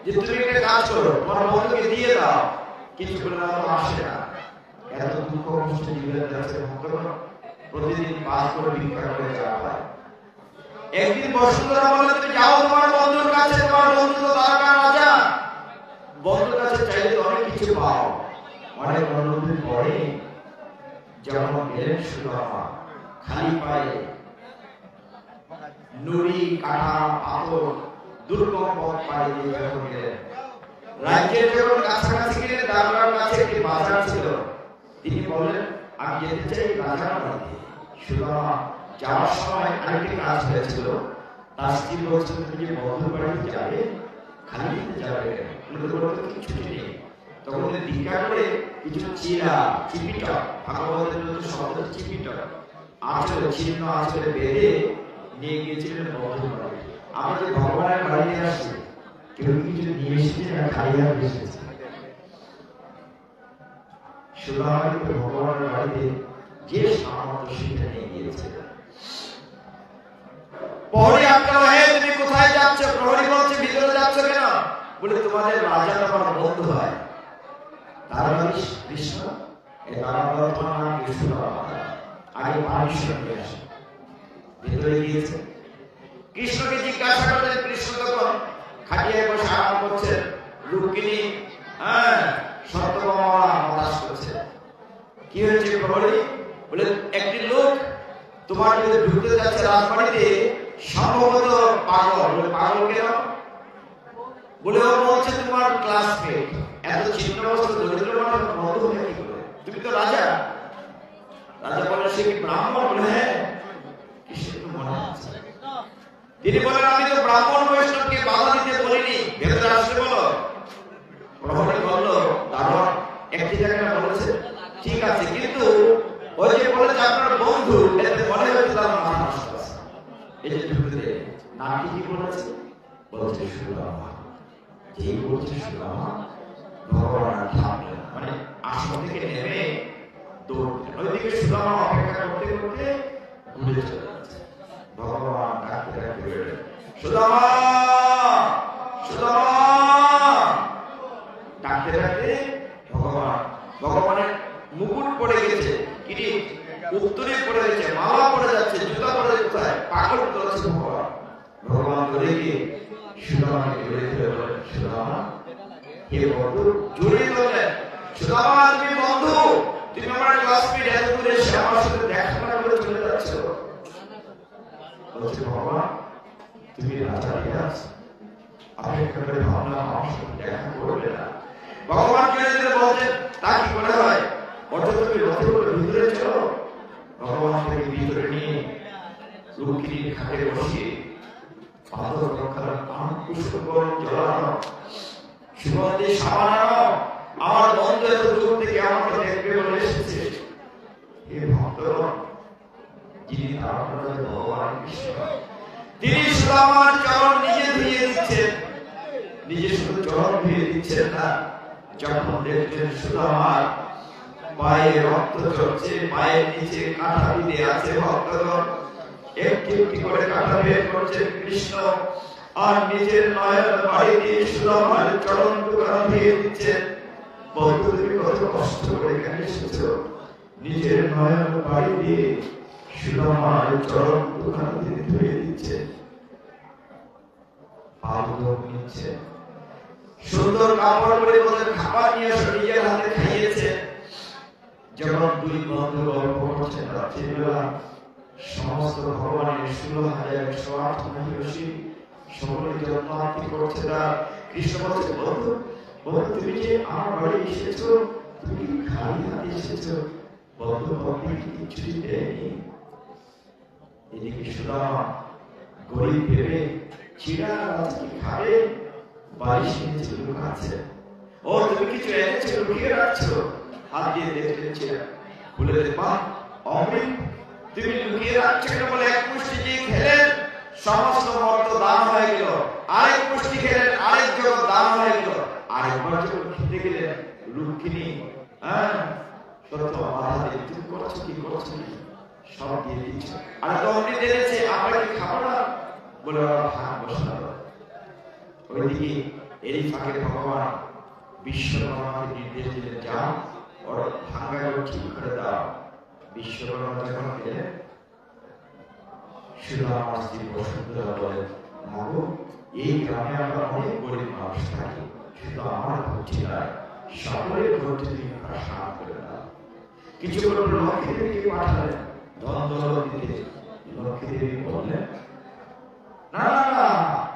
যে তুমি একটা কাজ করো, তোমার বন্ধুকে দিয়ে দাও, কিছু করে না আসে না। এত দুঃখ কষ্ট জীবনে যাচ্ছে ভক্তগণ, প্রতিদিন 5 করে ভিক্ষা করে যাওয়া হয়। একদিন বসুন্ধরা বলে, তুমি যাও তোমার বন্ধুর কাছে, তোমার বন্ধু তো দ্বারকার রাজা, বন্ধুর কাছে চাইলে তো অনেক কিছু পাও। অনেক অনুভূতি পরে যখন গেলেন সুদামা, খালি পায়ে নুড়ি কাটা পাথর দুর্গম পথ পাড়ি দিয়ে যখন গেলেন, রাজ্যের যখন কাছাকাছি গেলেন, দ্বারকার কাছে একটি বাজার ছিল। তিনি বললেন, আমি যেতে চাই রাজার বাড়িতে। সুদামা যাওয়ার সময় আরেকটি কাজ হয়েছিল, তার স্ত্রী বলছিল, তুমি যে বন্ধুর বাড়িতে যাবে, খালি যেতে যাবে, ছুটি নেই। তখন ভিক্ষা করে কিছু চিরা চিপিটা, ভাগবতের শব্দ চিপিটা আঁচলে, ছিন্ন আঁচলে বেঁধে নিয়ে গিয়েছিলেন বন্ধুর বাড়ি। আমরা যে ভগবানের বাড়িতে আসছি, কেউ কিছু নিয়ে এসেছে না, খালি হাতে এসেছে। সুদামা কিন্তু ভগবানের বাড়িতে যে সামর্থ্য সেটা নিয়ে গিয়েছে। প্রহরী আটকালো, হে তুমি কোথায় যাচ্ছ? প্রহরী বলছে, ভিতরে যাচ্ছ কেন? বলে, তোমাদের রাজা আমার বন্ধু হয়, তার নাম কৃষ্ণ, তার নাম কৃষ্ণ, আগে পারমিশন নিয়ে আসে। ভিতরে গিয়েছে, কৃষ্ণকে জিজ্ঞাসা করলেন। কৃষ্ণ তখন খাটিয়ায় বসে আরাম করছে। রুক্মিণী সত্যভামা হতাশ করছে। কি হয়েছে প্রহরী? বলে, একটি লোক তোমার যদি ঢুকতে যাচ্ছে রাজবাড়িতে, সম্ভবত পাগল। বলে, পাগল কেন? বলে, ও বলছে তোমার ক্লাসমেট। এত ছিন্ন বস্তু দরিদ্র মানুষ বন্ধু হয়ে কি করে? তুমি তো রাজা। রাজা বলে, সে কি ব্রাহ্মণ? বলে, হ্যাঁ। কৃষ্ণ মনে আছে। তিনি বলেন, আমি তো ব্রাহ্মণ বৈষ্ণবকে বাধা দিতে বলিনি, ভেতরে আসতে বলো। প্রহরী বলল, দারোয়ান একটি জায়গায় বলেছে, ঠিক আছে, কিন্তু ওই যে বলেছে আপনার বন্ধু, এতে মনে হচ্ছে তার মাথা নষ্ট আছে, এই যে ঢুকতে নাকি কি বলেছে? বলছে সুদামা। যেই বলছে সুদামা, ভগবান আর থামলেন, মানে আসন থেকে নেমে দৌড়লেন। ওইদিকে সুদামা অপেক্ষা করতে করতে ঘুরে চলে যাচ্ছে। ভগবান ডাকতে ডাকতে বেরোলেন, সুদামা সুদামা। ডাকতে ডাকতে ভগবানের মুকুট পড়ে গেছে, কিরিট উত্তরে পড়ে গেছে, মালা পড়ে যাচ্ছে, জুতা পড়ে কোথায়, পাগল করেছে ভগবান। ভগবান ধরে গিয়ে সুদামাকে জড়িয়ে ধরে বলেন, সুদামা হে বন্ধু। জড়িয়ে ধরলেন, সুদামা তুমি বন্ধু, তুমি আমার ক্লাসমেট, এত দূরে এসে আমার সাথে দেখা করে চলে যাচ্ছ। বলছে ভগবান তুমি রাজা রিয়াজ অপেক্ষা করে ভাবলাম আমার সাথে দেখা করবে না। ভগবান কেন বলছেন তা কি করে হয়? অর্থাৎ তুমি রথে করে ভিতরে চলো। ভগবান থেকে ভিতরে নিয়ে রুক্মিণীর ঘাটে বসিয়ে পাদর রক্ষার আঙ্কুশ গরম জ্বলানো সুগন্ধি সামানো আমার বন্ধু এত দূর থেকে আমাকে দেখবে বলে এসেছে। হে ভক্তগণ, যিনি তারপরে ভগবান কৃষ্ণ, তিনি সুদামার চরণ নিজে ধুয়ে দিচ্ছেন। নিজে শুধু চরণ ধুয়ে দিচ্ছেন না, যখন দেখলেন সুদামার পায়ে রক্ত ঝরছে, পায়ের নিচে কাঁটা বিঁধে আছে, ভক্তগণ একটি একটি করে কাঁটা বের করছেন কৃষ্ণ, আর নিজের নয়ন বাড়ি দিয়ে সুদামার চরণ দুখানা ধুয়ে দিচ্ছেন। বন্ধু তুমি কত কষ্ট করে এখানে এসেছো, নিজের নয়ন বাড়ি দিয়ে সুদামার চরণ দুখানা ধুয়ে দিচ্ছেন, পাদুক নিচ্ছে, সুন্দর কাপড় পরে ওদের খাবার নিয়ে এসে নিজের হাতে খাইয়েছে। যখন দুই বন্ধু গল্প করছেন রাত্রিবেলা, সমস্ত ভগবানের 16,108 মহিষী সকলে জন্মার্থী করছে। তার কৃষ্ণ বলছে বন্ধু বন্ধু তুমি যে আমার বাড়ি এসেছো, তুমি কি খালি হাতে এসেছো? বন্ধু বন্ধু কিছুই দেয়নি। এদিকে সুদামা গরিব ভেবে চিড়া আজকে খাবে, বালিশ নিচে লুকাচ্ছে। ও তুমি কিছু এনেছো, লুকিয়ে রাখছো। হাত দিয়ে দেখলেন চিড়া, খুলে দেখবা অমৃত তুমি লুকিয়ে রাখছো কেন? বলে এক মুষ্টি যে খেলেন সমস্ত মর্ত দান হয়ে গেল, আরেক মুষ্টি খেলেন আরেক জগৎ দান হয়ে গেল, আরেকবার যখন খেতে গেলেন রুক্মিণী সত্য বাধা দিয়ে তুমি করছো কি করছো কি সব দিয়ে দিচ্ছ। আর তো অমৃত এনেছে, আমরা কি খাবো না? বলে ভাগ বসালো। ওইদিকে এরই ফাঁকে ভগবান বিশ্বকর্মাকে নির্দেশ দিলেন, যাও ওর ভাঙাগুলো ঠিক করে দাও। বিশ্বকর্মা যখন গেলেন, সুদামা স্ত্রী বসুন্ধরা বলেন, মাগো এই গ্রামে আমরা অনেক গরিব মানুষ থাকি, শুধু আমার ঘরটি নয়, সকলের ঘরটি তুমি সাহায্য করে দাও। কিছু করে লক্ষ্মী দেবীকে পাঠালেন ধন দৌলত দিতে। লক্ষ্মী দেবী বললেন, না না না,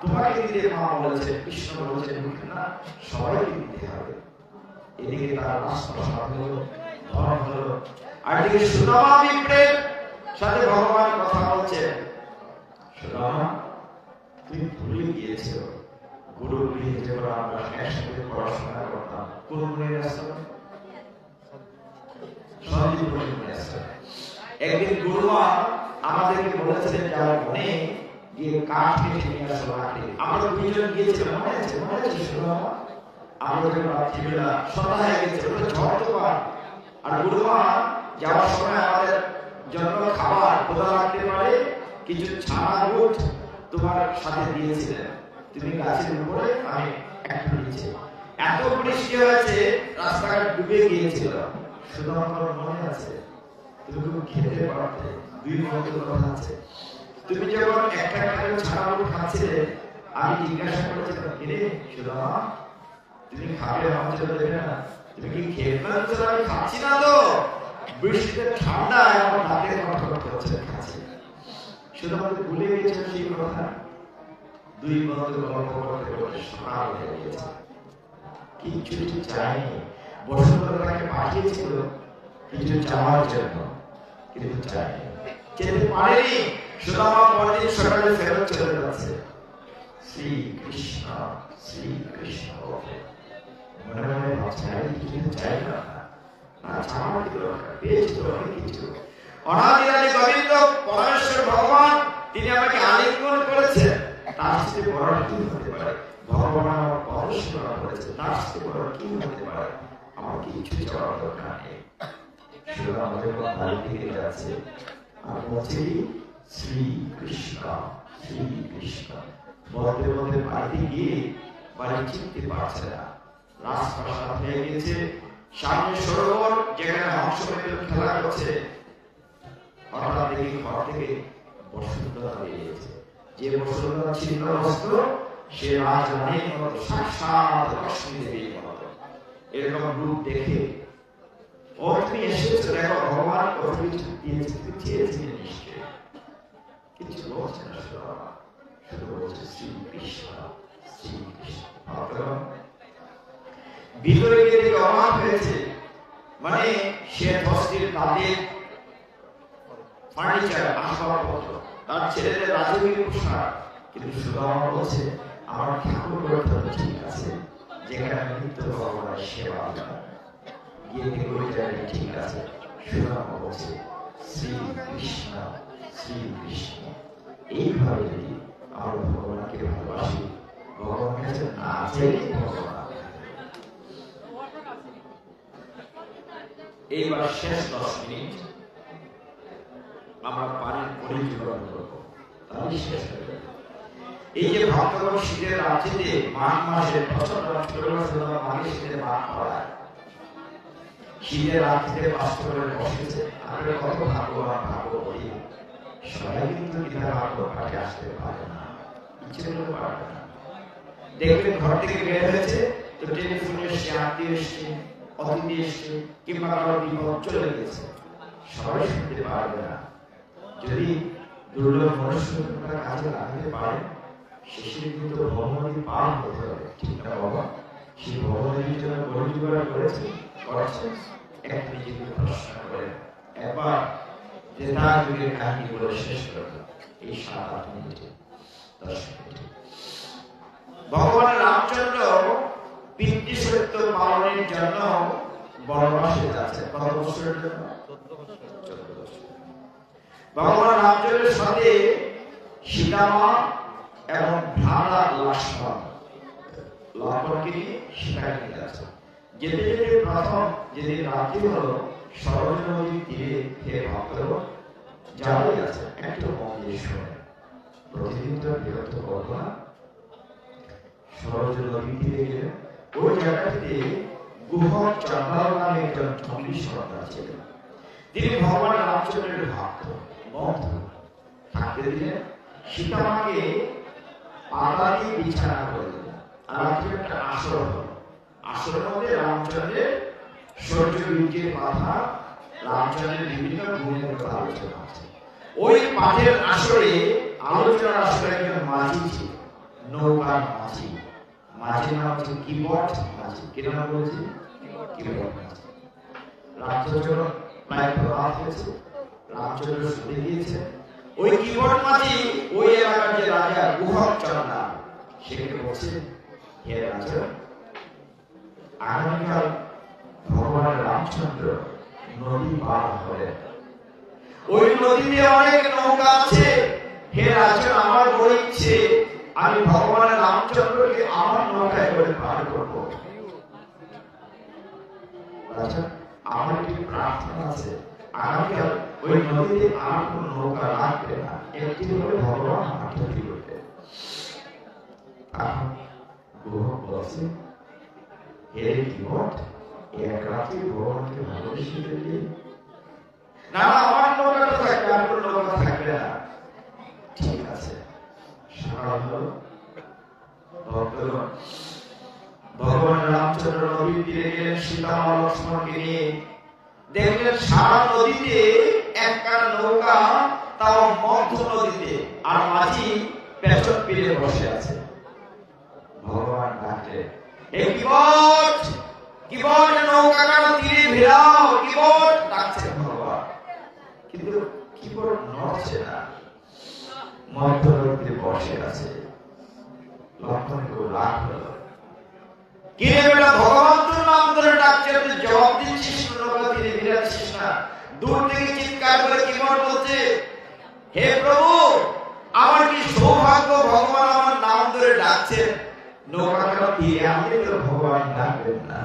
তোমাকে দিতে মা বলেছে, কৃষ্ণ বলেছে না, সবাইকে দিতে হবে। এদিকে তার রাজপ্রাসাদ হলো, ধন হলো, আর এদিকে সুদামা বিপ্রের সাথে ভগবান কথা বলছে। সুদামা তুমি ভুলে গিয়েছো, গুরু গৃহে যখন আমরা একসাথে পড়াশোনা করতাম, কোন মনে আছে? একদিন গুরুমা আমাদেরকে বলেছিলেন যারা বনে গিয়ে কাঠ কেটে নিয়ে আসো লাকড়ি। আমরা দুইজন গিয়েছিলাম, মনে আছে? মনে আছে সুদামা? আমরা যখন রাত্রিবেলা সন্ধ্যা হয়ে গেছে, ওটা ঝড় তুফান, আর গুরুমা যাওয়ার সময় আমাদের জন্য খাবার খোদা রাখতে পারে কিছু ছানা গুড় তোমার সাথে দিয়েছিলেন। তুমি গাছের উপরে, আমি একটা নিচে। এত বৃষ্টি হয়েছে রাস্তাঘাট ডুবে গিয়েছিল। সুদামা মনে আছে? তুমি খুব খেতে পারতে, দুই বন্ধুর কথা আছে। তুমি যখন একটা একটা ছানা গুড় খাচ্ছিলে, আমি জিজ্ঞাসা করেছিলাম, কিরে সুদামা তুমি খাবে? আমার জন্য দেবে না? তুমি কি খেয়ে না? আমি খাচ্ছি না তো, বৃষ্টিতে ঠান্ডা এখন রাতে কথা হচ্ছে খাচ্ছি। শুধুমাত্র ভুলে গেছে সেই কথা। দুই বন্ধু গল্প করতে করতে সকাল হয়ে গেছে, কিছু কিছু চায়নি। বসুন্ধরা তাকে পাঠিয়েছিল কিছু চাওয়ার জন্য, কিন্তু চায়নি, যেতে পারেনি। সুদামা পরদিন সকালে ফেরত চলে যাচ্ছে। শ্রী কৃষ্ণ শ্রী কৃষ্ণ মনে মনে ভাবছে, আমি কিছু চাই না, চাওয়ার কি দরকার, পেয়েছি তো অনেক কিছু। অনাদিরাদি গোবিন্দ পরমেশ্বর ভগবান, তিনি আমাকে আলিঙ্গন করেছেন, তার সাথে বড় কি হতে পারে? ভগবান আমার পরমেশ্বর করেছে, তার সাথে বড় কি হতে পারে? আমার কিছু চাওয়ার দরকার নেই। শুধু আমাদের বাড়ি থেকে যাচ্ছে আর বলছে কি শ্রী কৃষ্ণ শ্রী কৃষ্ণ বলতে বলতে বাড়িতে গিয়ে বাড়ি চিনতে পারছে না। রাজপ্রাসাদ হয়ে গেছে, সামনে সরোবর যেখানে হংস খেলা করছে। হঠাৎ দেখি ঘর থেকে বসুন্ধরা বেরিয়েছে। যে বসুন্ধরা ছিন্ন বস্ত্র, সে রাজরানীর মতো, সাক্ষাৎ লক্ষ্মী দেবীর মতো। এরকম রূপ দেখে, ও তুমি এসেছো, দেখো ভগবান কত কিছু দিয়েছে, চেয়েছিলে নিশ্চয়, কিছু কিছু বলছে না সুদামা, শুধু বলছে শ্রীকৃষ্ণ শ্রীকৃষ্ণ। ভক্তগণ ভিতরে গিয়ে দেখে অবাক হয়েছে, মানে সে বস্তির তাদের ফার্নিচার আসবাবপত্র, তার ছেলেদের রাজকীয় পোশাক, কিন্তু সুদামা বলছে আমার ঠাকুর করতে ঠিক আছে, যেখানে নিত্য ভগবানের সেবা গিয়ে দেখে ওই জায়গায় ঠিক আছে। সুদামা বলছে শ্রীকৃষ্ণ শ্রীকৃষ্ণ। এইভাবে যদি আমরা ভগবানকে ভালোবাসি, ভগবানের কাছে না চাইলে ভগবান। এইবার শেষ 10 মিনিট আমরা পানির পরিচয় করবো, তাহলে শেষ হয়ে যাবে। এই যে ভক্তগণ শীতের রাত্রিতে মাঘ মাসে প্রচন্ড মাঘে শীতে মাঘ পড়ায়, শীতের রাত্রিতে বাস করে বসেছে। আমরা কত ভাগ্যবান ভাগ্যবতী, সবাই কিন্তু গীতা ভাগ্য পাঠে আসতে পারে না, ইচ্ছে করতে পারে না। দেখবেন ঘর থেকে বের হয়েছে তো টেলিফোনে এসছে, আত্মীয় এসছে, অতিথি এসছে, কিংবা কারো বিপদ চলে গেছে, সবাই শুনতে পারবে না। যদি দুর্লভ মনুষ্যতা কাজে লাগাতে পারে, শেষে কিন্তু ভগবানকে পার হতে হবে, ঠিক না বাবা? সেই ভগবানের জন্য গরিব করেছে করেছে। এক নিজেকে প্রশ্ন করে একবার যে তার যুগের কাহিনী বলে শেষ করবে এই 7-8 মিনিটে 10 মিনিটে। ভগবান রামচন্দ্র পিতৃ সত্য পালনের জন্য বনবাসে যাচ্ছে। কত বছরের জন্য? 14 বছর। ভগবান রামচন্দ্রের সাথে সীতামা এবং ভ্রাতা লক্ষ্মণকে নিয়ে সীতাকে নিয়ে যাচ্ছে। যেতে যেতে প্রথম যেদিন রাত্রি হলো, সরজ নদীর তীরে হে ভক্তগণ যারাই আছে একটু মন দিয়ে শোনে, প্রতিদিন তো বিরক্ত করবো না। সরজ নদীর তীরে গেলে ওই জায়গাটিতে গুহ চন্দ্র নামে একজন জঙ্গলি সর্দার ছিলেন। তিনি ভগবান রামচন্দ্রের ভক্ত, বন্ধু। থাকতে দিলেন সীতামাকে পাতা দিয়ে বিছানা করে দিলেন, আর একটা আসর হলো। আসরের মধ্যে রামচন্দ্রের শৌর্য বীর্যের কথা, রামচন্দ্রের বিভিন্ন গুণের কথা আলোচনা আছে। ওই পাঠের আসরে আলোচনার আসরে একজন মাঝি ছিল, নৌকার মাঝি। মাঝির নাম হচ্ছে কিবট মাঝি। কি নাম বলছি? কিবট মাঝি। রামচন্দ্র প্রায় রাত হয়েছে, রামচন্দ্র শুনে গিয়েছে। ওই কিবট মাঝি ওই এলাকার যে রাজা গুহক চন্দ্র, সেখানে বলছে হে রাজা, আগামীকাল ভগবান রামচন্দ্র নদী পার হবে, ওই নদীতে অনেক নৌকা আছে। হে রাজা, আমার বড় ইচ্ছে আমি ভগবান রামচন্দ্রকে আমার নৌকায় করে পার করবো। রাজা, আমার একটি প্রার্থনা আছে, আগামীকাল ওই নদীতে আর কোন নৌকা লাগবে না, একটি করে ভগবান আমার তৈরি করবে। গুহক বলছে হে কিবট, এক রাত্রি ভগবানকে ভালোবেসে ফেললি? না, আমার নৌকাটা থাকবে, আর কোন নৌকা থাকবে না। ঠিক আছে। সকাল হলো, ভক্তগণ ভগবান রামচন্দ্র নদীর তীরে গেলেন সীতামা লক্ষ্মণকে নিয়ে। দেখলেন সারা নদীতে একটা নৌকা, তাও মধ্য নদীতে, আর মাঝি পেছন ফিরে বসে আছে। ভগবান ডাকলেন হে কিবট, কিবট নৌকাটা তীরে ভিড়াও। কিবট ডাকছে ভগবান, কিন্তু কিবট নড়ছে না, মধ্য নদীতে বসে আছে। লক্ষ্মণ খুব রাগ হলো, কি রে বেটা, ভগবান তোর নাম ধরে ডাকছে, তুই জবাব দিচ্ছিস নৌকা তীরে ভিড়াচ্ছিস না। দূর থেকে চিৎকার করে কিবট বলছে হে প্রভু, আমার কি সৌভাগ্য, ভগবান আমার নাম ধরে ডাকছেন। নৌকাটা তীরে আনলে তো ভগবান ডাকবেন না,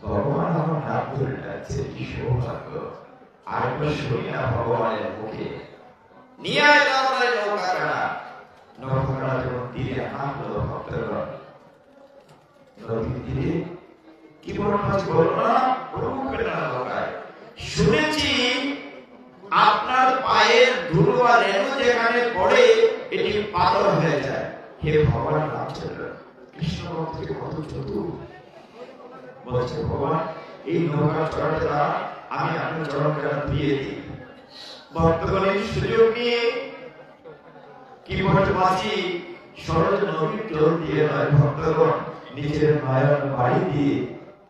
ভগবান আমার নাম ধরে ডাকছে, কি সৌভাগ্য। আরেকবার শুনি না ভগবানের মুখে। নিয়ে আয় তাড়াতাড়ি নৌকাটা। নৌকাটা যখন তীরে আনা হলো, ভক্তগণ নদীর তীরে কিবট মাঝি বলল না, প্রভু কেন নৌকায়? শুনেছি আপনার পায়ের ধুলো আর রেণু যেখানে পড়ে এটি পাথর হয়ে যায়। হে ভগবান রামচন্দ্র, কৃষ্ণ ভক্তকে কত চতুর। বলছে ভগবান, এই নৌকা চড়াতে দ্বারা আমি আপনার চরণ কেন দিয়ে দিই। ভক্তগণের সুযোগ নিয়ে কি বলে মাঝি সরজ নদীর জল দিয়ে নয় ভক্তগণ নিজের নয়ন বাড়ি দিয়ে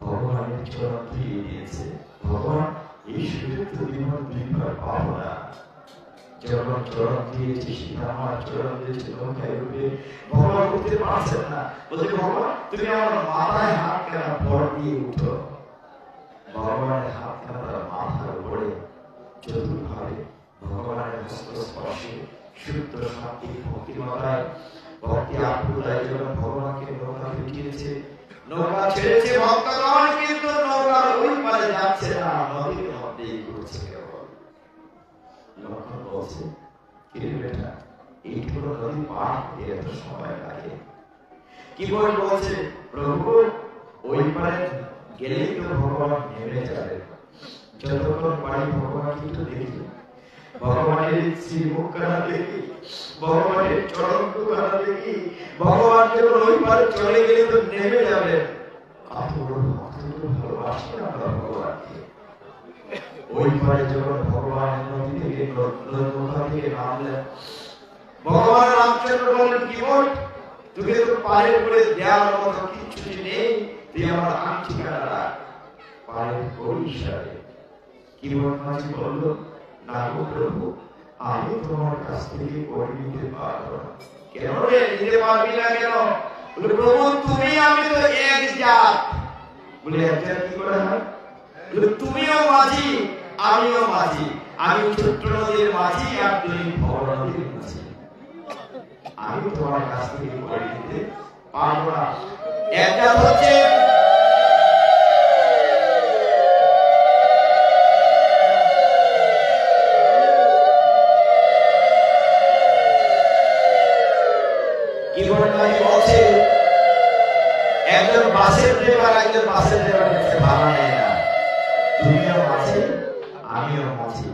ভগবানের চরণ ধুয়ে দিয়েছে। ভগবান এই সুযোগ তো জীবন দুইবার পাবো না। যখন চরণ দিয়েছে সীতা আমার চরণ দিয়েছে নৌকায় রূপে ভগবান উঠতে পারছেন না। বলছে ভগবান তুমি আমার মাথায় হাত কেন ভর দিয়ে উঠো। ভগবানের হাত কেন তার মাথার উপরে চতুর্ভাবে ভগবানের হস্ত স্পর্শে শুদ্ধ শান্তি ভক্তিমতায় ভক্তি আকুলতায় যখন ভগবানকে নৌকা ফিটিয়েছে নৌকা ছেড়েছে ভক্তগণ কিন্তু নৌকার ওই পারে যাচ্ছে না, নদীর মধ্যেই ঘুরছে কেবল। লক্ষণ বলছে কি বেটা এইটুকু নদী পার হতে এত সময় লাগে? কি বলছে প্রভু ওই পারে গেলেই তো ভগবান নেমে যাবে। যতক্ষণ পারি ভগবান কিন্তু দেখি, ভগবানের শ্রীমুখখানা দেখি, ভগবানের চরণ দুখানা দেখি। ভগবান যখন ওই পারে চলে গেলে তো নেমে যাবে। ভালোবাসি আমরা ভগবানকে। ওই পারে যখন ভগবান নদী থেকে নৌকা থেকে নামলেন ভগবান রামচন্দ্র বললেন কি বল তোকে তো পায়ের উপরে দেওয়ার মতো কিছু নেই, তুই আমার ঠিকানা রাখ পায়ের পরিসরে। কি মাঝি বলল না গো প্রভু আমি তোমার কাছ থেকে করে নিতে পারবো না। কেন রে নিতে পারবি না কেন? বলে প্রভু তুমি আমি তো এক জাত। বলে এক জাত কি করে হয়? বলে তুমিও মাঝি আমিও মাঝি, আমি ছোট্ট নদীর মাঝি আর তুমি বড় নদীর মাঝি। আমি তোমার কাছ থেকে করে নিতে পারবো না। এক জাত হচ্ছে একজন বাসের ড্রাইভার একজন বাসের ড্রাইভার কাছে ভাড়া নেয় না। তুমিও মাঝি আমিও মাঝি।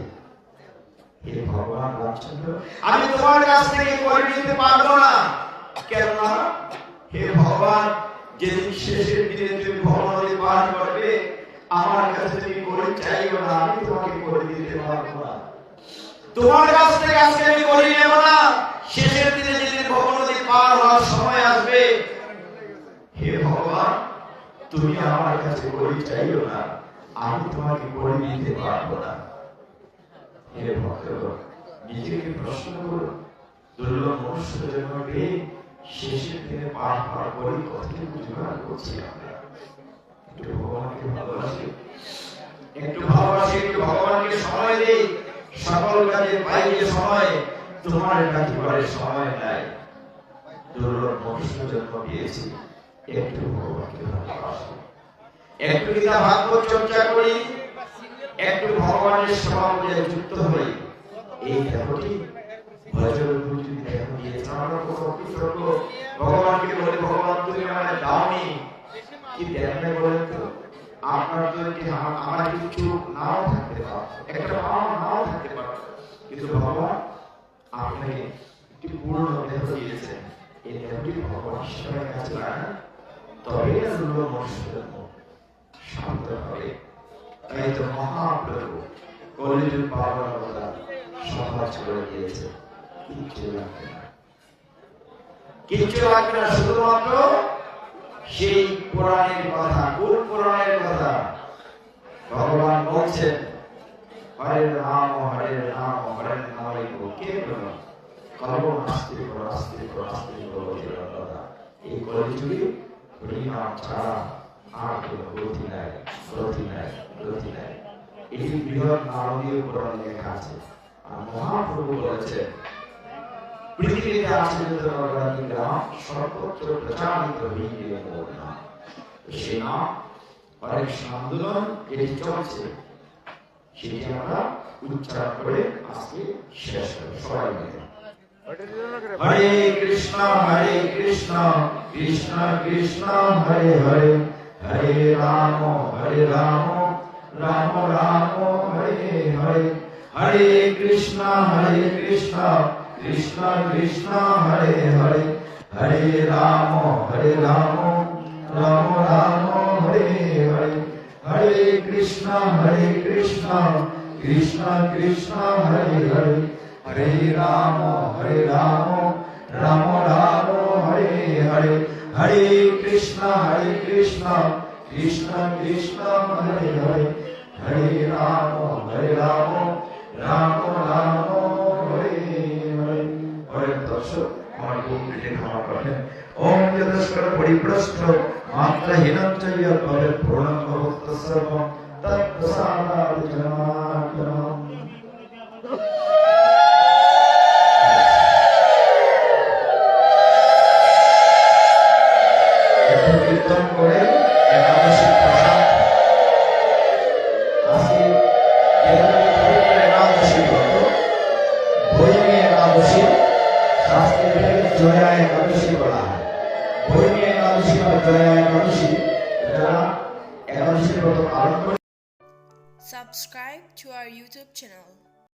হে ভগবান রামচন্দ্র আমি তোমার কাছ থেকে করে নিতে পারবো না। কেন না? হে ভগবান যেদিন শেষের দিনে তুমি ভগবানের পার করবে আমার কাছে তুমি করে চাইও না, আমি তোমাকে করে দিতে পারবো না। তোমার কাছ থেকে আজকে আমি করে নেব না। শেষের দিনে যেদিন ভগবানের পার হওয়ার সময় আসবে হে ভগবান তুমি আমার কাছে করে চাইও না, আমি তোমাকে করে দিতে পারবো না। হে ভক্তগণ নিজেকে প্রশ্ন করো দুর্লভ মনুষ্য জন্মে শেষের দিনে পার হওয়ার পরই কতটুকু জোগাড় করছি আমরা। একটু ভগবানকে ভালোবাসি, একটু ভালোবাসি, একটু ভগবানকে সময় দেই। সকল কাজের বাইরে সময় তোমার একেবারে সময় নাই। দুর্লভ মনুষ্য জন্ম দিয়েছি, একটু ভগবানকে ভালোবাসি, একটু গীতা ভাগবত চর্চা করি, একটু ভগবানের সেবা অনুযায়ী যুক্ত হই। এই দেহটি ভজন যদি দেহ দিয়েছে আমরা কত কৃতজ্ঞ। ভগবানকে বলে ভগবান তুমি আমায় দাওনি কি দেখবে বলেন তো? আপনার যদি আমার কিছু নাও থাকতে পারে, একটা পাওয়া নাও থাকতে পারে, কিন্তু ভগবান আপনাকে একটি পূর্ণ দেহ দিয়েছেন। এই দেহটি ভগবান ঈশ্বরের কাছে লাগান তবে দুর্লভ মনুষ্য শান্ত হবে। তাই তো মহাপ্রভু কলিযুগ পাওয়ার কথা সহজ করে দিয়েছে। কিচ্ছু লাগবে না, কিচ্ছু লাগবে না, শুধুমাত্র সেই পুরাণের কথা। কোন পুরাণের কথা? ভগবান বলছেন হরে নাম হরে নাম হরে নাম কে বলল কলব নাস্তিক নাস্তিক নাস্তিক বলে কথা। এই কলিযুগে হরি নাম ছাড়া আর কোনো গতি নাই, গতি নাই, গতি নাই। এটি বৃহৎ নারদীয় পুরাণে লেখা আছে। আর মহাপ্রভু বলেছেন পৃথিবীতে আছে যত নরনারী গ্রাম সর্বত্র প্রচারিত হইবে মোর নাম। সেই নাম হরে কৃষ্ণ আন্দোলন যেটি চলছে সেটি আমরা উচ্চারণ করে আজকে শেষ করব সবাই মিলে। হরে কৃষ্ণ কৃষ্ণ কৃষ্ণ হরে হরে, হরে রাম রাম রাম হরে হরে, হরে কৃষ্ণ কৃষ্ণ কৃষ্ণ হরে হরে, হরে রাম রাম রাম হরে হরে, হরে কৃষ্ণ কৃষ্ণ কৃষ্ণ কৃষ্ণ হরে হরে, হরে রাম রাম রাম হরে হরে, হরে কৃষ্ণ কৃষ্ণ কৃষ্ণ হরে হরে, হরে রাম রাম রাম হরে হরে। হরে দর্শক আমার বুক কেটে ক্ষমা করবেন। ওম যদস্কর পরিপ্রস্থ মাত্রহীনং চ ইয়ৎ ভবেৎ পূর্ণং ভবত সর্বং তৎপ্রসাদাৎ জনার্দনঃ। একটু কীর্তন করে একাদশী প্রসাদ আজকে একাদশী ব্রত ভৈমী একাদশী, শাস্ত্রে জয়া একাদশী বলা হয়। ভৈমী একাদশী বা জয়া একাদশী যারা একাদশী ব্রত পালন করে। Subscribe to our YouTube channel.